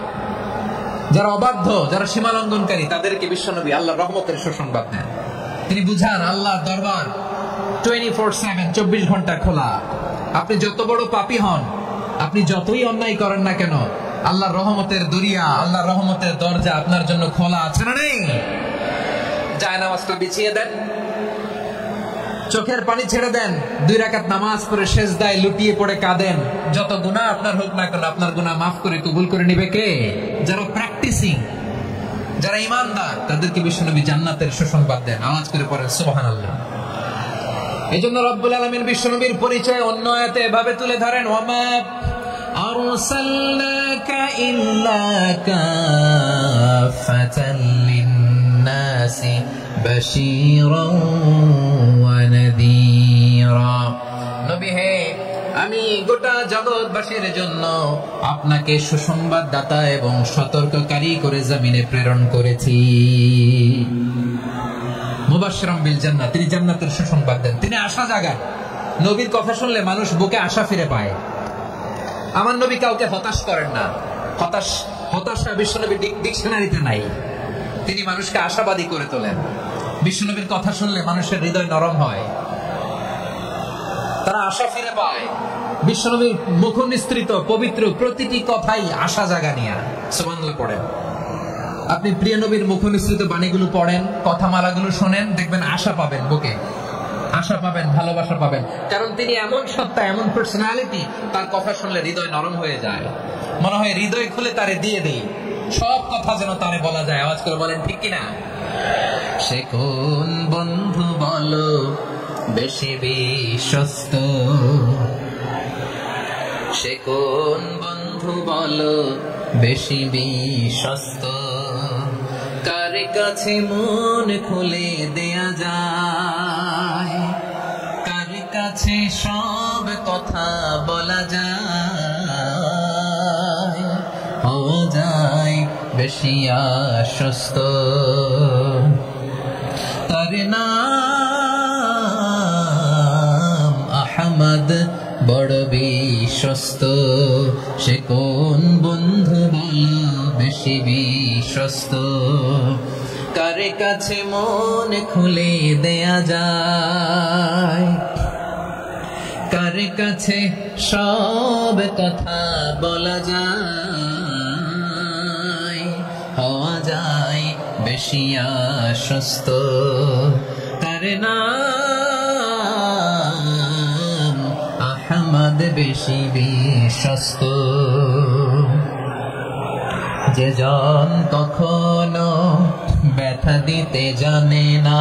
যারা অবাধ্য, যারা সীমা লঙ্ঘনকারী, তাদেরকে বিশ্বনবী আল্লাহর রহমতের সুসংবাদ দেন। তিনি বুঝান আল্লাহর দরবার 24/7, 24 ঘন্টা খোলা। আপনি যত বড় পাপী হন, আপনি যতই অন্যায় করেন না কেন, আল্লাহর রহমতের দরিয়া, আল্লাহর রহমতের দরজা আপনার জন্য খোলা আছে না নেই? জায়নামাজটা বিছিয়ে দেন, চোখের পানি ছেড়ে দেন, 2 রাকাত নামাজ পড়ে সেজদায় লুটিয়ে পড়ে কাঁদেন। যত গুনাহ আপনার হোক না কেন, আপনার গুনাহ মাফ করে কবুল করে নিবে কে? যারা প্র্যাকটিসিং, যারা ঈমানদার, তাদেরকে বিশ্বনবী জান্নাতের সুসংবাদ দেন। আওয়াজ করে পড়েন সুবহানাল্লাহ। এজন্য রব্বুল আলামিন বিশ্বনবীর পরিচয় অন্য আয়াতে এভাবে তুলে ধরেন, ওয়ামা আরসালনাকা ইল্লা কাফাতাল লিন-নাসি বাশীরান ওয়া নাযীরা। নবী হে, আমি গোটা জগৎবাসীর জন্য আপনাকে সুসংবাদদাতা এবং সতর্ককারী করে জমিনে প্রেরণ করেছি। মুবাশশিরাম বিল জান্নাহ, তিনি জান্নাতের সুসংবাদ দেন, তিনি আশা জাগান। নবীর কথা শুনলে মানুষ বুকে আশা ফিরে পায়। আমার নবী কাউকে হতাশ করেন না। হতাশা বিশ্বনবীর ডিকশনারিতে নাই। তিনি মানুষকে আশাবাদী করে তোলেন। বিশ্বনবীর কথা শুনলে মানুষের হৃদয় নরম হয়। তারা আশা ফিরে পায়। বিশ্বনবীর মুখ নিঃসৃত পবিত্র প্রতিটি কথাই আশা জাগা নিয়া। সুবহানাল্লাহ পড়েন। আপনি প্রিয় নবীর মুখ নিঃসৃত বাণীগুলো পড়েন, কথামালাগুলো শোনেন, দেখবেন আশা পাবেন, বুকে আশা পাবেন, ভালোবাসা পাবেন। কারণ তিনি এমন সত্তা, এমন পার্সোনালিটি, তার কথা শুনলে হৃদয় নরম হয়ে যায়। মনে হয় হৃদয় খুলে তারে দিয়ে দেই, সব কথা যেন তারে বলা যায়। আওয়াজ করে বলেন ঠিক কিনা? সে কোন বন্ধু বলো বেশি বিশ্বস্ত, সে কোন বন্ধু বলো বেশি বিশ্বস্ত, কার কাছে মন খুলে দেয়া যায়, কার কাছে সব কথা বলা যায়, হওয়া যায় বেশি আশ্বস্ত। তার নাম আহমদ, বড় বিশ্বস্ত। সে কোন বন্ধু বলো বেশি বিশ্বস্ত, কার কাছে মন খুলে দেয়া যায়, কার কাছে সব কথা বলা যায়, হওয়া যায় বেশি আশ্বস্ত। তার নাম আহমদ, বেশি বিশ্বস্ত। যে জন কখনো ব্যথা দিতে জানে না,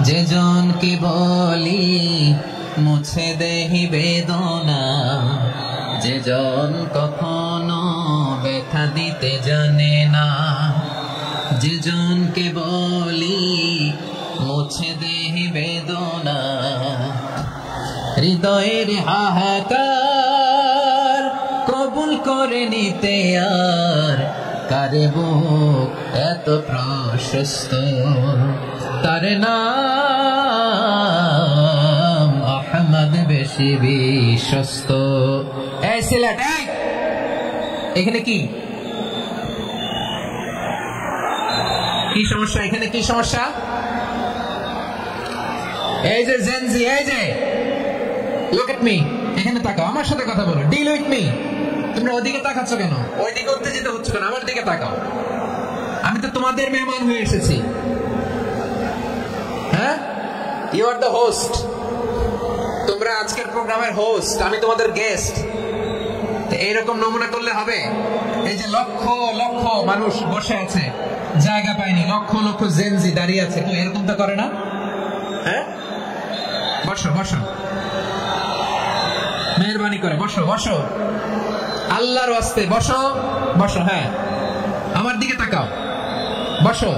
যে জনকে বলি মুছে দেহি বেদনা, যে জন কখনো ব্যথা দিতে জানে না, যে জনকে বলি মুছে দেহি বেদনা, হৃদয়ের হাহাকার কবুল করে নিতে আর কারে বুক এত প্রশস্ত। তার নাম আহমদ, বেশি বিশ্বস্ত। এই সিলেট, এখানে কি কি সমস্যা? এখানে কি সমস্যা? এই যে জেনজি, এই যে লুক এট মি, এখানে তাকাও, আমার সাথে কথা বলো, ডিল উইথ মি। তোমরা ওইদিকে তাকাচ্ছ কেন? ওইদিকে উত্তেজিত হচ্ছ কেন? আমার দিকে তাকাও। আমি তো তোমাদের মেহমান হয়ে এসেছি। হ্যাঁ, ইউ আর দ্য হোস্ট। তোমরা আজকের প্রোগ্রামের হোস্ট, আমি তোমাদের গেস্ট। এইরকম নমুনা করলে হবে? এই যে লক্ষ লক্ষ মানুষ বসে আছে, জায়গা পায়নি, লক্ষ লক্ষ জেনজি দাঁড়িয়ে আছে, কেউ এরকম তো করে না? হ্যাঁ, বসো বসো, মেহরবানি করে বসো বসো, আল্লাহর ওয়াস্তে বসো বসো। হ্যাঁ, আমার দিকে তাকাও, বসো।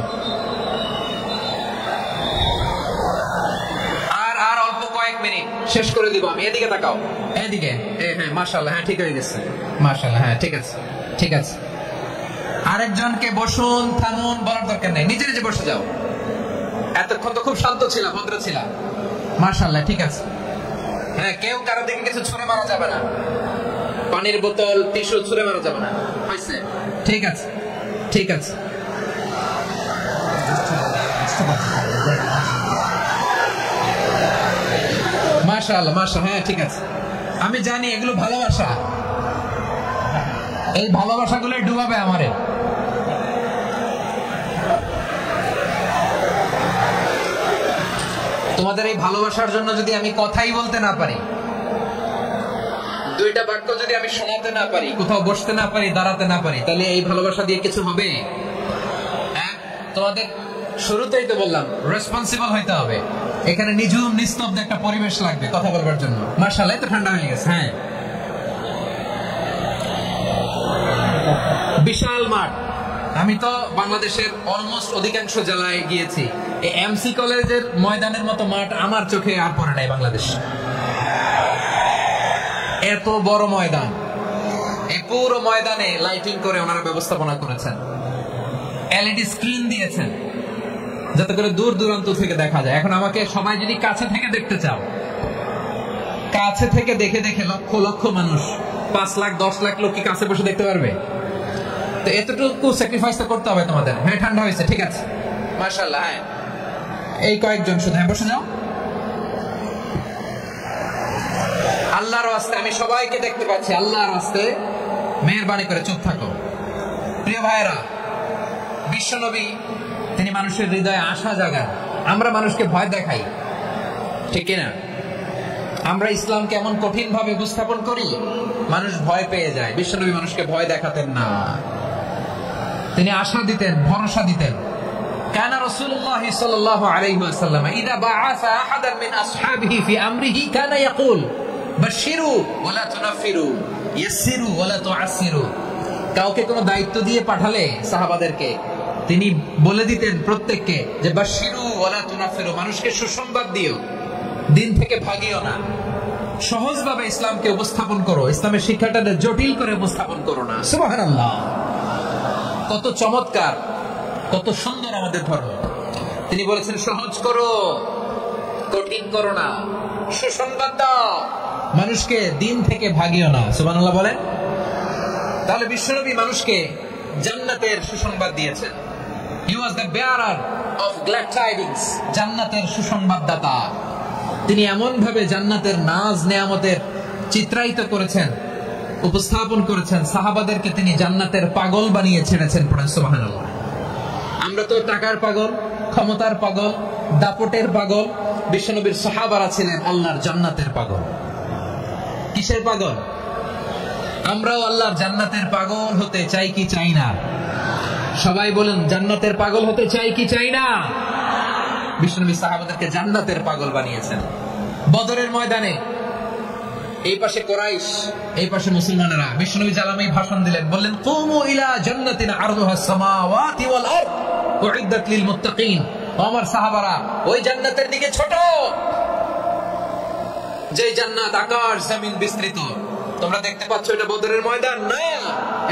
আর অল্প কয়েক মিনিট শেষ করে দিব আমি। এদিকে তাকাও, এদিকে। হ্যাঁ, মাশাআল্লাহ, হ্যাঁ ঠিক হয়ে গেছে, মাশাআল্লাহ, হ্যাঁ ঠিক আছে, ঠিক আছে। আরেকজনকে বসুন, থামুন বলার দরকার নেই, নিজে নিজে বসে যাও। এতক্ষণ তো খুব শান্ত ছিলাম, ভদ্র ছিলাম, মাশাআল্লাহ, ঠিক আছে। হ্যাঁ, কেউ কারো দিকে কিছু ছুঁড়ে মারা যাবে না, পানির বোতল, টিস্যু ছুঁড়ে মারা যাবে না, হয়েছে? ঠিক আছে, ঠিক আছে। মাশাআল্লাহ, মাশাআল্লাহ, হ্যাঁ ঠিক আছে। আমি জানি এগুলো ভালোবাসা, এই ভালোবাসাগুলো ডুবাবে আমারে। তোমাদের এই ভালোবাসার জন্য যদি আমি কথাই বলতে না পারি, দুইটা বাক্য যদি আমি শোনাতে না পারি, কোথাও বসতে না পারি, দাঁড়াতে না পারি, তাহলে এই ভালোবাসা দিয়ে কিছু হবে? হ্যাঁ, তোমাদের শুরুতেই তো বললাম রেসপন্সিবল হইতে হবে। এখানে নিঝুম নিস্তব্ধ একটা পরিবেশ লাগবে কথা বলবার জন্য। মাশাআল্লাহ, তো ঠান্ডা হয়ে গেছে। হ্যাঁ, বিশাল মাঠ। আমি তো বাংলাদেশের অলমোস্ট অধিকাংশ জেলায় গিয়েছি, এই এমসি কলেজের ময়দানের মতো মাঠ আমার চোখে আর পড়ে নাই বাংলাদেশ। এত বড় ময়দান, এই পুরো ময়দানে লাইটিং করে ওনারা ব্যবস্থাপনা করেছেন, এলইডি স্ক্রিন দিয়েছেন যাতে করে দূর দূরান্ত থেকে দেখা যায়। এখন আমাকে সবাই যদি কাছে থেকে দেখতে চাও, কাছে থেকে দেখে দেখে লক্ষ লক্ষ মানুষ, 5 লাখ 10 লাখ লোক কি কাছে বসে দেখতে পারবে? তো এতটুকু স্যাক্রিফাইস তো করতে হবে তোমাদের। হ্যাঁ, ঠান্ডা হয়েছে, ঠিক আছে, মাশাআল্লাহ। হ্যাঁ, এই কয়েকজন শুধু, হ্যাঁ বসে যাও। আল্লাহর ওয়াস্তে আমি সবাইকে দেখতে পাচ্ছি, আল্লাহর ওয়াস্তে মেহেরবানি করে চুপ থাকো। প্রিয় ভাইরা, বিশ্বনবী তিনি মানুষের হৃদয়ে আশা জাগান। আমরা মানুষকে ভয় দেখাই, ঠিক কিনা? আমরা ইসলামকে এমন কঠিন ভাবে উপস্থাপন করি, মানুষ ভয় পেয়ে যায়। বিশ্বনবী মানুষকে ভয় দেখাতেন না, তিনি আশা দিতেন, ভরসা দিতেন। কানা রাসূলুল্লাহ সাল্লাল্লাহু আলাইহি ওয়াসাল্লাম ইযা বাআসা আহাদান মিন আসহাবিহি ফি আমরিহি কানা ইয়াকুল বাশশিরু ওয়া লা তুনাফিরু ইয়াসসিরু ওয়া লা তুআসসিরু। কাউকে কোনো দায়িত্ব দিয়ে পাঠালে সাহাবাদেরকে তিনি বলে দিতেন প্রত্যেককে যে বাশশিরু ওয়া লা তুনাফিরু, মানুষকে সুসংবাদ দিও, দিন থেকে ভাগিও না, সহজভাবে ইসলামকে উপস্থাপন করো, ইসলামের শিক্ষাটাকে জটিল করে উপস্থাপন করো না। সুবহানাল্লাহ, কত চমৎকার, কত সুন্দর আমাদের ধর্ম। তিনি বলেছেন সহজ করো, কঠিন করো না, সুসংবাদ দাও, মানুষকে দিন থেকে ভাগিও না। সুবহানাল্লাহ বলেন। তাহলে বিশ্বনবী মানুষকে জান্নাতের সুসংবাদ দিয়েছেন। He was the bearer of glad tidings, জান্নাতের সুসংবাদদাতা। তিনি এমন ভাবে জান্নাতের নাজ নেয়ামতের চিত্রায়িত করেছেন, উপস্থাপন করেছেন, সাহাবাদেরকে তিনি জান্নাতের পাগল বানিয়ে ছেড়েছেন। পড়েন সুবহানাল্লাহ। আমরা তো টাকার পাগল, ক্ষমতার পাগল, দাপটের পাগল। বিশ্বনবীর সাহাবারা ছিলেন আল্লাহর জান্নাতের পাগল। কিসের পাগল? আমরাও আল্লাহর জান্নাতের পাগল হতে চাই কি চাই না? সবাই বলেন, জান্নাতের পাগল হতে চাই কি চাই না? বিশ্বনবী সাহাবাদেরকে জান্নাতের পাগল বানিয়েছেন। বদরের ময়দানে এই পাশে কুরাইশ, এই পাশে মুসলমানেরা। বিশ্বনবী জালামি ভাষণ দিলেন, বললেন কুমু ইলা জান্নাতিন আরদুহাস সামাওয়াতি ওয়াল আরদ উইদ্দাত লিল মুত্তাকিন। আমার সাহাবারা, ওই জান্নাতের দিকে ছোট, যে জান্নাত আকাশ জমিন বিস্তৃত। তোমরা দেখতে পাচ্ছ এটা বদরের ময়দান না,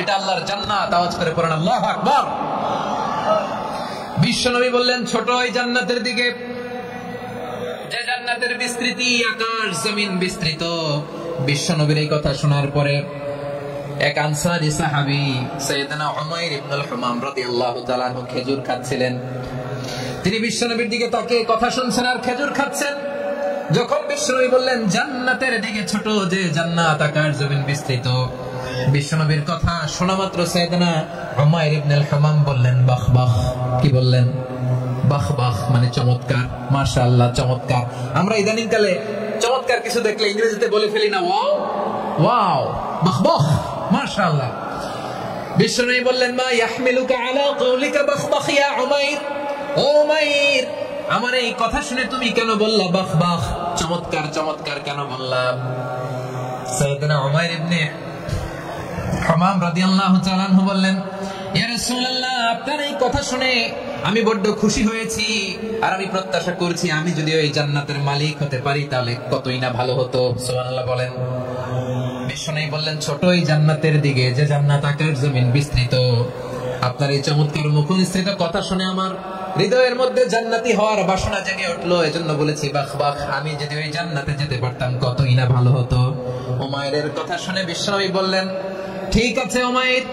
এটা আল্লাহর জান্নাত। আওয়াজ করে পড়েন আল্লাহু আকবার। বিশ্বনবী বললেন ছোট ওই জান্নাতের দিকে, যে জান্নাতের বিস্তৃতি আকাশ জমিন বিস্তৃত। বিশ্বনবীর এই কথা শোনার পরে এক আনসারী সাহাবী সাইয়েদনা উমাইর ইবনুল হুমাম রাদিয়াল্লাহু তাআলা আনহু খেজুর খাচ্ছিলেন। তিনি বিশ্বনবীর দিকে তাকিয়ে কথা শুনছেন আর খেজুর খাচ্ছেন। যখন বিশ্বনবী বললেন জান্নাতের দিকে ছোট, যে জান্নাত আকাশ জমিন বিস্তৃত, বিশ্বনবীর কথা শোনা মাত্র সাইয়েদনা উমাইর ইবনুল হুমাম বললেন বাহ বাহ। কি বললেন? বাহ বাহ, মানে চমৎকার, মাশাআল্লাহ, চমৎকার। আমরা ইদানিং কালে চমৎকার কিছু দেখলে ইংরেজিতে বলে ফেলি না, ওয়াও ওয়াও, বাহ বাহ, মাশাআল্লাহ। বিশ্বনবী বললেন মা ইয়াহমিলুকা আলা কওলিকা বাহ বাহ ইয়া উমাইর। ও উমাইর, আমার এই কথা শুনে তুমি কেন বললা বাহ বাহ, চমৎকার চমৎকার কেন বললা? সাইয়েদনা উমাইর ইবনে হুমাম রাদিয়াল্লাহু তাআলা আনহু বললেন, ইয়া রাসূলুল্লাহ, আপনার এই কথা শুনে আমি বড্ড খুশি হয়েছি, আর আমি প্রত্যাশা করছি আমি যদি ওই জান্নাতের মালিক হতে পারি তাহলে কতই না ভালো হতো। সুবহানাল্লাহ বলেন। বিশ্বনবী বললেন ছোট এই জান্নাতের দিকে, যে জান্নাত আকাশ জমিন বিস্তৃত। আপনার এই চমৎকার মুখনিসৃত কথা শুনে আমার হৃদয়ের মধ্যে জান্নাতি হওয়ার বাসনা জেগে উঠলো, এজন্য বলেছি বাহ বাহ, আমি যদি ওই জান্নাতে যেতে পারতাম কতই না ভালো হতো। উমাইরের কথা শুনে বিশ্বনবী বললেন, ঠিক আছে উমাইর,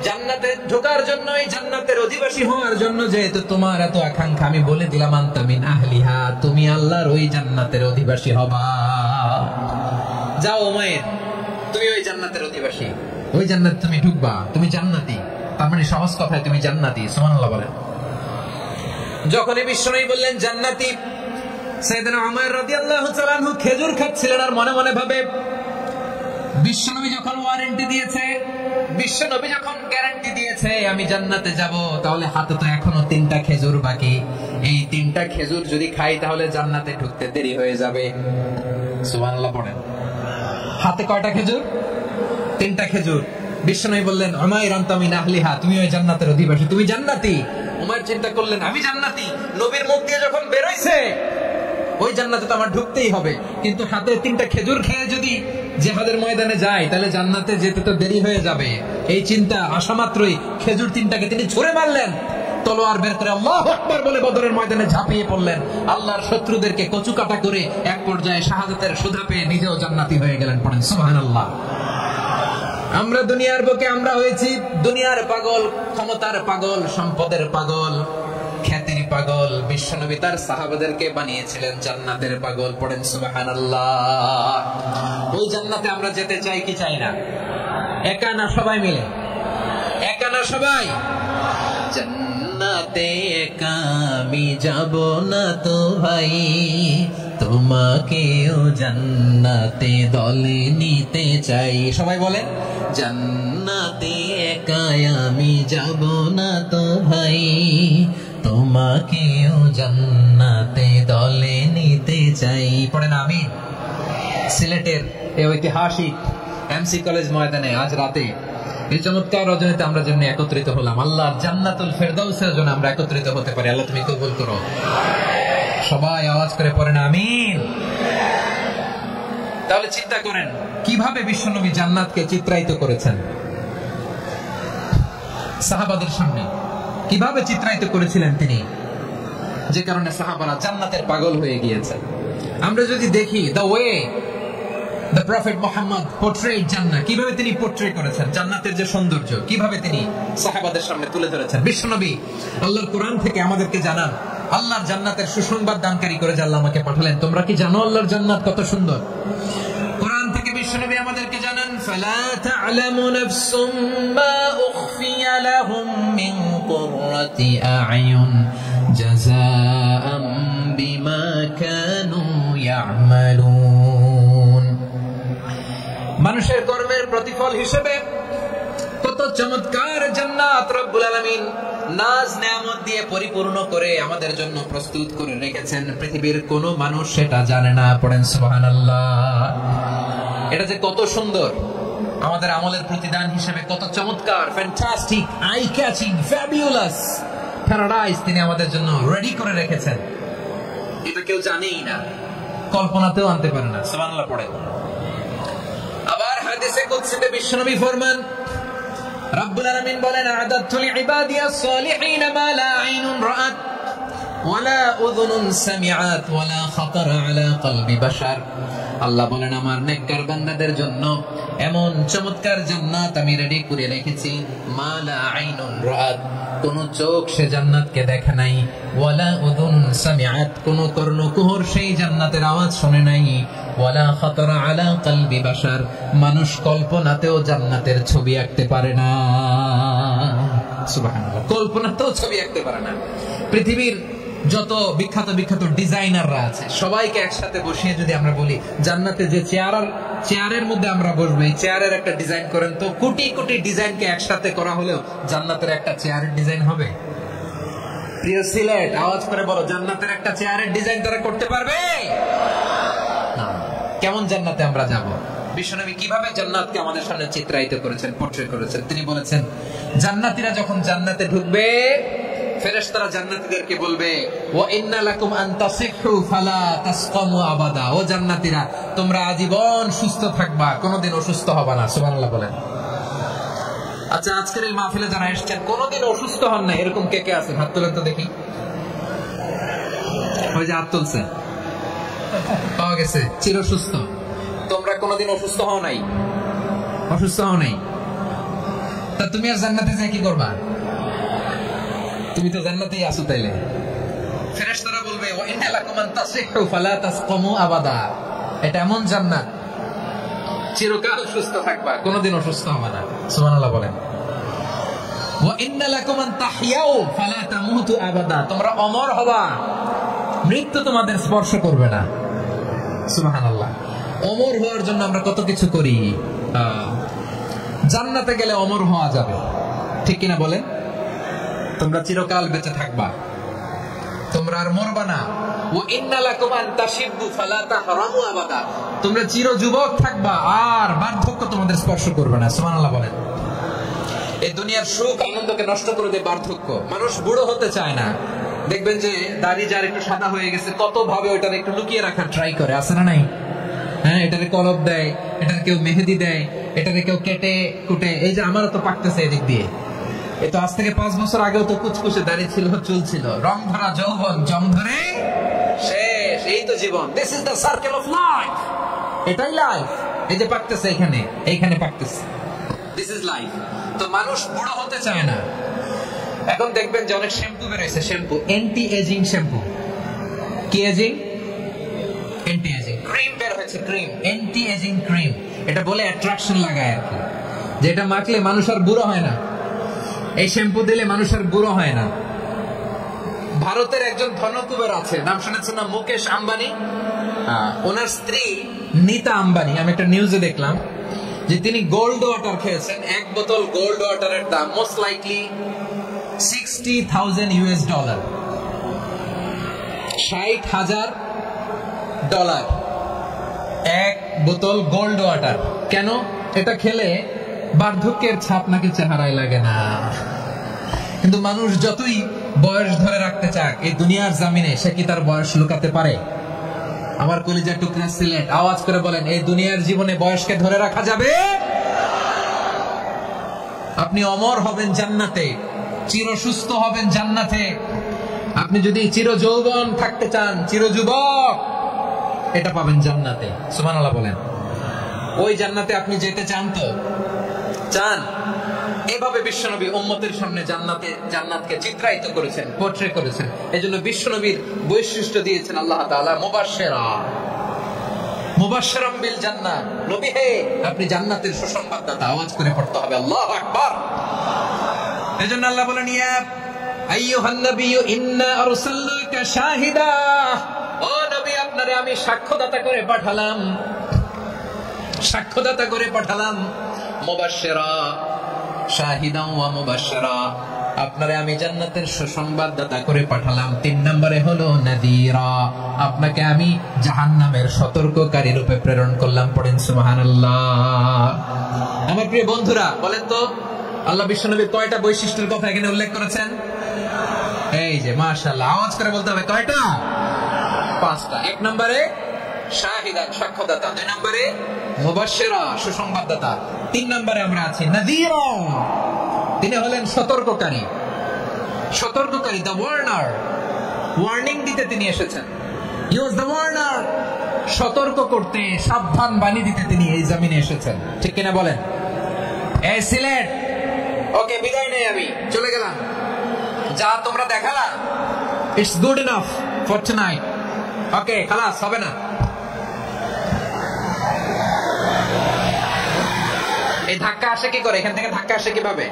জান্নাতে ঢোকার জন্য, এই জান্নাতের অধিবাসী হওয়ার জন্য যেহেতু তোমার এত আকাঙ্ক্ষা, আমি বলে দিলাম আনতা মিন আহলিহা, তুমি আল্লাহর ওই জান্নাতের অধিবাসী হবা। যাও উমাইর, তুমি ওই জান্নাতের অধিবাসী, ওই জান্নাতে তুমি ঢুকবা, তুমি জান্নাতি। তার মানে সহজ কথায় তুমি জান্নাতি। সুবহানাল্লাহ বলেন। যখনই বিশ্বনবী বললেন জান্নাতি, সাইয়েদনা উমাইর রাদিয়াল্লাহু তাআলা আনহু খেজুর খাচ্ছিলেন আর মনে মনে ভাবে, বিশ্বনবী যখন ওয়ারেন্টি দিয়েছে, বিশ্বনবী যখন গ্যারান্টি দিয়েছে আমি জান্নাতে যাব, তাহলে হাতে তো এখনো 3টা খেজুর বাকি। এই 3টা খেজুর যদি খাই তাহলে জান্নাতে ঢুকতে দেরি হয়ে যাবে। সুবহানাল্লাহ পড়েন। হাতে কয়টা খেজুর? 3টা খেজুর। বিশ্বনবী বললেন উমাইর আনতা মিন আহলিহা, তুমি ওই জান্নাতের অধিবাসী, তুমি জান্নাতি। উমাইর চিন্তা করলেন আমি জান্নাতি, নবীর মুখ দিয়ে যখন বের হইছে ওই জান্নাতে তো আমার ঢুকতেই হবে, কিন্তু হাতে 3টা খেজুর খেয়ে যদি জিহাদের ময়দানে যায় তাহলে জান্নাতে যেতে তো দেরি হয়ে যাবে। এই চিন্তা আসা মাত্রই খেজুর 3টাকে তিনি ছুঁড়ে মারলেন, তলোয়ার বের করে আল্লাহু আকবার বলে বদরের ময়দানে ঝাঁপিয়ে পড়লেন। আল্লাহর শত্রুদেরকে কচু কাটা করে এক পর্যায়ে শাহাদাতের সুধা পেয়ে নিজেও জান্নাতি হয়ে গেলেন। পড়েন সুবহানাল্লাহ। আমরা দুনিয়ার বুকে আমরা হয়েছি দুনিয়ার পাগল, ক্ষমতার পাগল, সম্পদের পাগল, খ্যাতির পাগল বিশ্বনবী তার সাহাবাদেরকে বানিয়েছিলেন জান্নাতের পাগল। পড়েন সুবহানাল্লাহ। ওই জান্নাতে আমরা যেতে চাই কি চাই না? একা না সবাই মিলে? একা না সবাই? জান্নাতে একা আমি যাব না তো ভাই, তোমাকেও জান্নাতে দলে নিতে চাই। সবাই বলেন, জান্নাতে একা আমি যাব না তো ভাই, তোমাকেও জান্নাতে দলে নিতে চাই। পড়েন আমিন। সিলেটের এই ঐতিহাসিক এমসি কলেজ ময়দানে আজ রাতে এই চমৎকার রজনীতে আমরা জন্য একত্রিত হলাম। আল্লাহর জান্নাতুল ফেরদাউসের জন্য আমরা একত্রিত হতে পারি। আল্লাহ তুমি কবুল করো। সবাই আওয়াজ করে পড়েন আমিন। তাহলে চিন্তা করেন কিভাবে বিশ্বনবী জান্নাতকে চিত্রায়িত করেছেন সাহাবাদের সামনে, কিভাবে চিত্রায়িত করেছিলেন তিনি, যে কারণে সাহাবারা জান্নাতের পাগল হয়ে গিয়েছেন। আমরা যদি দেখি the way the prophet Muhammad portrayed জান্নাত, কিভাবে তিনি পোর্ট্রে করেছেন জান্নাতের যে সৌন্দর্য, কিভাবে তিনি সাহাবাদের সামনে তুলে ধরেছেন। বিশ্বনবী আল্লাহর কোরআন থেকে আমাদেরকে জানান আল্লাহর জান্নাতের সুসংবাদ দানকারী করে যে আল্লাহ আমাকে পাঠালেন। তোমরা কি জানো আল্লাহর জান্নাত কত সুন্দর? কোরআন থেকে বিশ্বনবী আমাদেরকে জানান ফালা তা'লামু নাফসুম মা উখফিয়া লাহুম মিন কুররাতি আ'য়ুন জাযাআম বিমা কানু ইয়া'মালুন। মানুষের কর্মের প্রতিফল হিসেবে কত চমৎকার জান্নাত রব্বুল আলামিন নাজ নেয়ামত দিয়ে পরিপূর্ণ করে আমাদের জন্য প্রস্তুত করে রেখেছেন। পৃথিবীর কোন মানুষ সেটা জানে না। পড়েন সুবহানাল্লাহ। এটা যে কত সুন্দর, আমাদের আমলের প্রতিদান হিসেবে কত চমৎকার, fantastic, eye catching, fabulous paradise তিনি আমাদের জন্য রেডি করে রেখেছেন। এটা কেউ জানেই না, কল্পনাতেও আনতে পারে না। সুবহানাল্লাহ পড়েন। আবার হাদিসে কুদসিতে বিশ্বনবী ফরমান, রব্বুল আলামিন বলেন আ'দাতু লিইবাদিয়াস সালিহিন মা লা আইনুন রাআত ওয়ালা উযুনুন সামিআত ওয়ালা খাতারা আলা কলবি বাশার। আল্লাহ বলেন আমার নেককার বান্দাদের জন্য এমন চমৎকার জান্নাত আমি রেডি করে রেখেছি, মা লা আইনুন রাআত, কোন চোখ সে জান্নাতকে দেখে নাই, ওয়ালা উযুন সামিআত, কোন কর্ণকুহর সেই জান্নাতের আওয়াজ শুনে নাই, ওয়ালা খাতারা আলা কলবি বাশার, মানুষ কল্পনাতেও জান্নাতের ছবি আঁকতে পারে না। সুবহানাল্লাহ, কল্পনাতেও ছবি আঁকতে পারে না। পৃথিবীর যত বিখ্যাত বিখ্যাত ডিজাইনাররা আছে সবাইকে একসাথে বসিয়ে যদি আমরা বলি জান্নাতে যে চেয়ারের মধ্যে আমরা বসবো, এই চেয়ারের একটা ডিজাইন করেন, তো কোটি কোটি ডিজাইনকে একসাথে করা হলেও জান্নাতের একটা চেয়ারের ডিজাইন হবে? প্রিয় সিলেট, আওয়াজ করে বলো, জান্নাতের একটা চেয়ারের ডিজাইন তারা করতে পারবে না। কেমন জান্নাতে আমরা যাব? বিশ্বনবী কিভাবে জান্নাতকে আমাদের সামনে চিত্রায়িত করেছেন, পোর্ট্রে করেছেন। তিনি বলেছেন জান্নাতীরা যখন জান্নাতে ঢুকবে ফেরেশতারা জান্নাতীদেরকে বলবে ওয়া ইন্না লাকুম আন তাসিহু ফালা তাসকামু আবাদা, ও জান্নাতীরা তোমরা আজীবন সুস্থ থাকবা, কোনোদিন অসুস্থ হবে না। সুবহানাল্লাহ বলেন। আচ্ছা, আজকের এই মাহফিলে যারা এসেছেন কোনোদিন অসুস্থ হন না এরকম কে কে আছেন? হাত তোলেন তো দেখি। ওই যে হাত তুলছে, পাওয়া গেছে, চির সুস্থ। তোমরা কোনোদিন অসুস্থ হও নাই? অসুস্থ হও নাই? তা তুমি আর জান্নাতে যা কি করবা? তুমি তো জান্নাতেই আছো। তাইলে ফেরেশতারা বলবে ওয়া ইন্না লাকুম আন তাসিহু ফালা তাসকামু আবাদা, এটা এমন জান্নাত চিরকাল সুস্থ থাকবা, কোনোদিন অসুস্থ হবে না। সুবহানাল্লাহ বলেন। ওয়া ইন্না লাকুম আন তাহইয়াউ ফালা তামুতু আবাদা, তোমরা অমর হবা, মৃত্যু তোমাদের স্পর্শ করবে না। সুবহানাল্লাহ। অমর হওয়ার জন্য আমরা কত কিছু করি। জান্নাতে গেলে অমর হওয়া যাবে, ঠিক কিনা বলেন? তোমরা চিরকাল বেঁচে থাকবা, তোমরা আর মরবা না। ওয়া ইন্না লাকুম আন তাশিবু ফালা তাহরামু আবাদা, তোমরা চির যুবক থাকবা, আর বার্ধক্য তোমাদের স্পর্শ করবে না। সুবহানাল্লাহ বলেন। এই দুনিয়ার সুখ আনন্দকে নষ্ট করে দেয় বার্ধক্য। মানুষ বুড়ো হতে চায় না। দেখবেন যে দাড়ি যার একটু সাদা হয়ে গেছে কত ভাবে ওইটার একটু লুকিয়ে রাখার ট্রাই করে, আছে না নাই? হ্যাঁ, এটারে কলব দেয়, এটার কেউ মেহেদি দেয়, এটারে কেউ কেটে কুটে। এই যে আমারও তো পাকতেছে এদিক দিয়ে, এই তো আজ থেকে 5 বছর আগেও তো কুচকুচে দাড়ি ছিল, চুল ছিল, রং ধরা যৌবন, জং ধরে শেষ। এই তো জীবন। This is the circle of life. এটাই লাইফ। এই যে পাকতেছে এখানে, এইখানে পাকতেছে, দিস ইজ লাইফ। তো মানুষ বুড়ো হতে চায় না। এখন দেখবেন যে অনেক শ্যাম্পু বেরোয়েছে, শ্যাম্পু অ্যান্টি এজিং শ্যাম্পু। কি এজিং? Anti ageing. ক্রিম বের হয়েছে, ক্রিম অ্যান্টি এজিং ক্রিম। এটা বলে অ্যাট্রাকশন লাগায় আর কি, যে এটা মাখলে মানুষ আর বুড়ো হয় না, এই শ্যাম্পু দিলে মানুষ আর বুড়ো হয় না। ভারতের একজন ধনকুবের আছে, নাম শুনেছেন না? মুকেশ আম্বানি। ওনার স্ত্রী নীতা আম্বানি, আমি একটা নিউজে দেখলাম যে তিনি গোল্ড ওয়াটার খেয়েছেন। এক বোতল গোল্ড ওয়াটারের দাম মোস্ট লাইকলি $60,000, $60,000 এক বোতল গোল্ড ওয়াটার। কেন? এটা খেলে বার্ধক্যের ছাপ নাকি চেহারায় লাগে না। কিন্তু মানুষ যতই বয়স ধরে রাখতে চাক এই দুনিয়ার জামিনে, সে কি তার বয়স লুকাতে পারে? আমার কলিজার টুকরা সিলেট, আওয়াজ করে বলেন, এই দুনিয়ার জীবনে বয়সকে ধরে রাখা যাবে? আপনি অমর হবেন জান্নাতে, চির সুস্থ হবেন জান্নাতে। আপনি যদি চির যৌবন থাকতে চান, চির যুবক, এটা পাবেন জান্নাতে। সুবহানাল্লাহ বলেন। ওই জান্নাতে আপনি যেতে চান তো? চান? এভাবে বিশ্বনবী উম্মতের সামনে জান্নাতকে চিত্রায়িত করেছেন, পোর্ট্রে করেছেন। এজন্য বিশ্বনবীর বৈশিষ্ট্য দিয়েছেন আল্লাহ তাআলা মুবাশশিরাম বিল জান্নাহ। নবী হে, আপনি জান্নাতের সুসংবাদদাতা। আওয়াজ করে পড়তে হবে আল্লাহু আকবার। এজন্য আল্লাহ বলেন, ইয়া আইয়ুহান নাবিয়্যু ইন্না আরসালনাকা শাহিদা। ও নবী, আপনারে আমি সাক্ষ্যদাতা করে পাঠালাম, সাক্ষ্যদাতা করে পাঠালাম। মুবাশশিরা শাহিদান ওয়া মুবাশশিরা, আপনারে আমি জান্নাতের সুসংবাদদাতা করে পাঠালাম। 3 নম্বরে হলো নাযীরা, আপনাকে আমি জাহান্নামের সতর্ককারী রূপে প্রেরণ করলাম। পড়েন সুবহানাল্লাহ। আমার প্রিয় বন্ধুরা, বলেন তো আল্লাহ বিশ্বনবীর কয়টা বৈশিষ্ট্যের কথা এখানে উল্লেখ করেছেন? এই যে মাশাআল্লাহ, আওয়াজ করে বলতে হবে কয়টা? 5টা। 1 নম্বরে শাহিদান, সাক্ষ্যদাতা। 2 নম্বরে মুবাশশিরা, সুসংবাদদাতা। 3 নম্বরে আমরা আছি নাযীরা, তিনি হলেন সতর্ককারী। সতর্ককারী, দ্য ওয়ার্নার, ওয়ার্নিং দিতে তিনি এসেছেন। হি ওয়াজ দ্য ওয়ার্নার, সতর্ক করতে, সাবধান বাণী দিতে তিনি এই জমিনে এসেছেন। ঠিক কিনা বলেন? এই সিলেট, ওকে বিদায় নেই, আমি চলে গেলাম। যা তোমরা দেখালা, it's good enough for tonight. Okay, খালাস, হবে না। এই ধাক্কা আসে কি করে? এখান থেকে ধাক্কা আসে কিভাবে?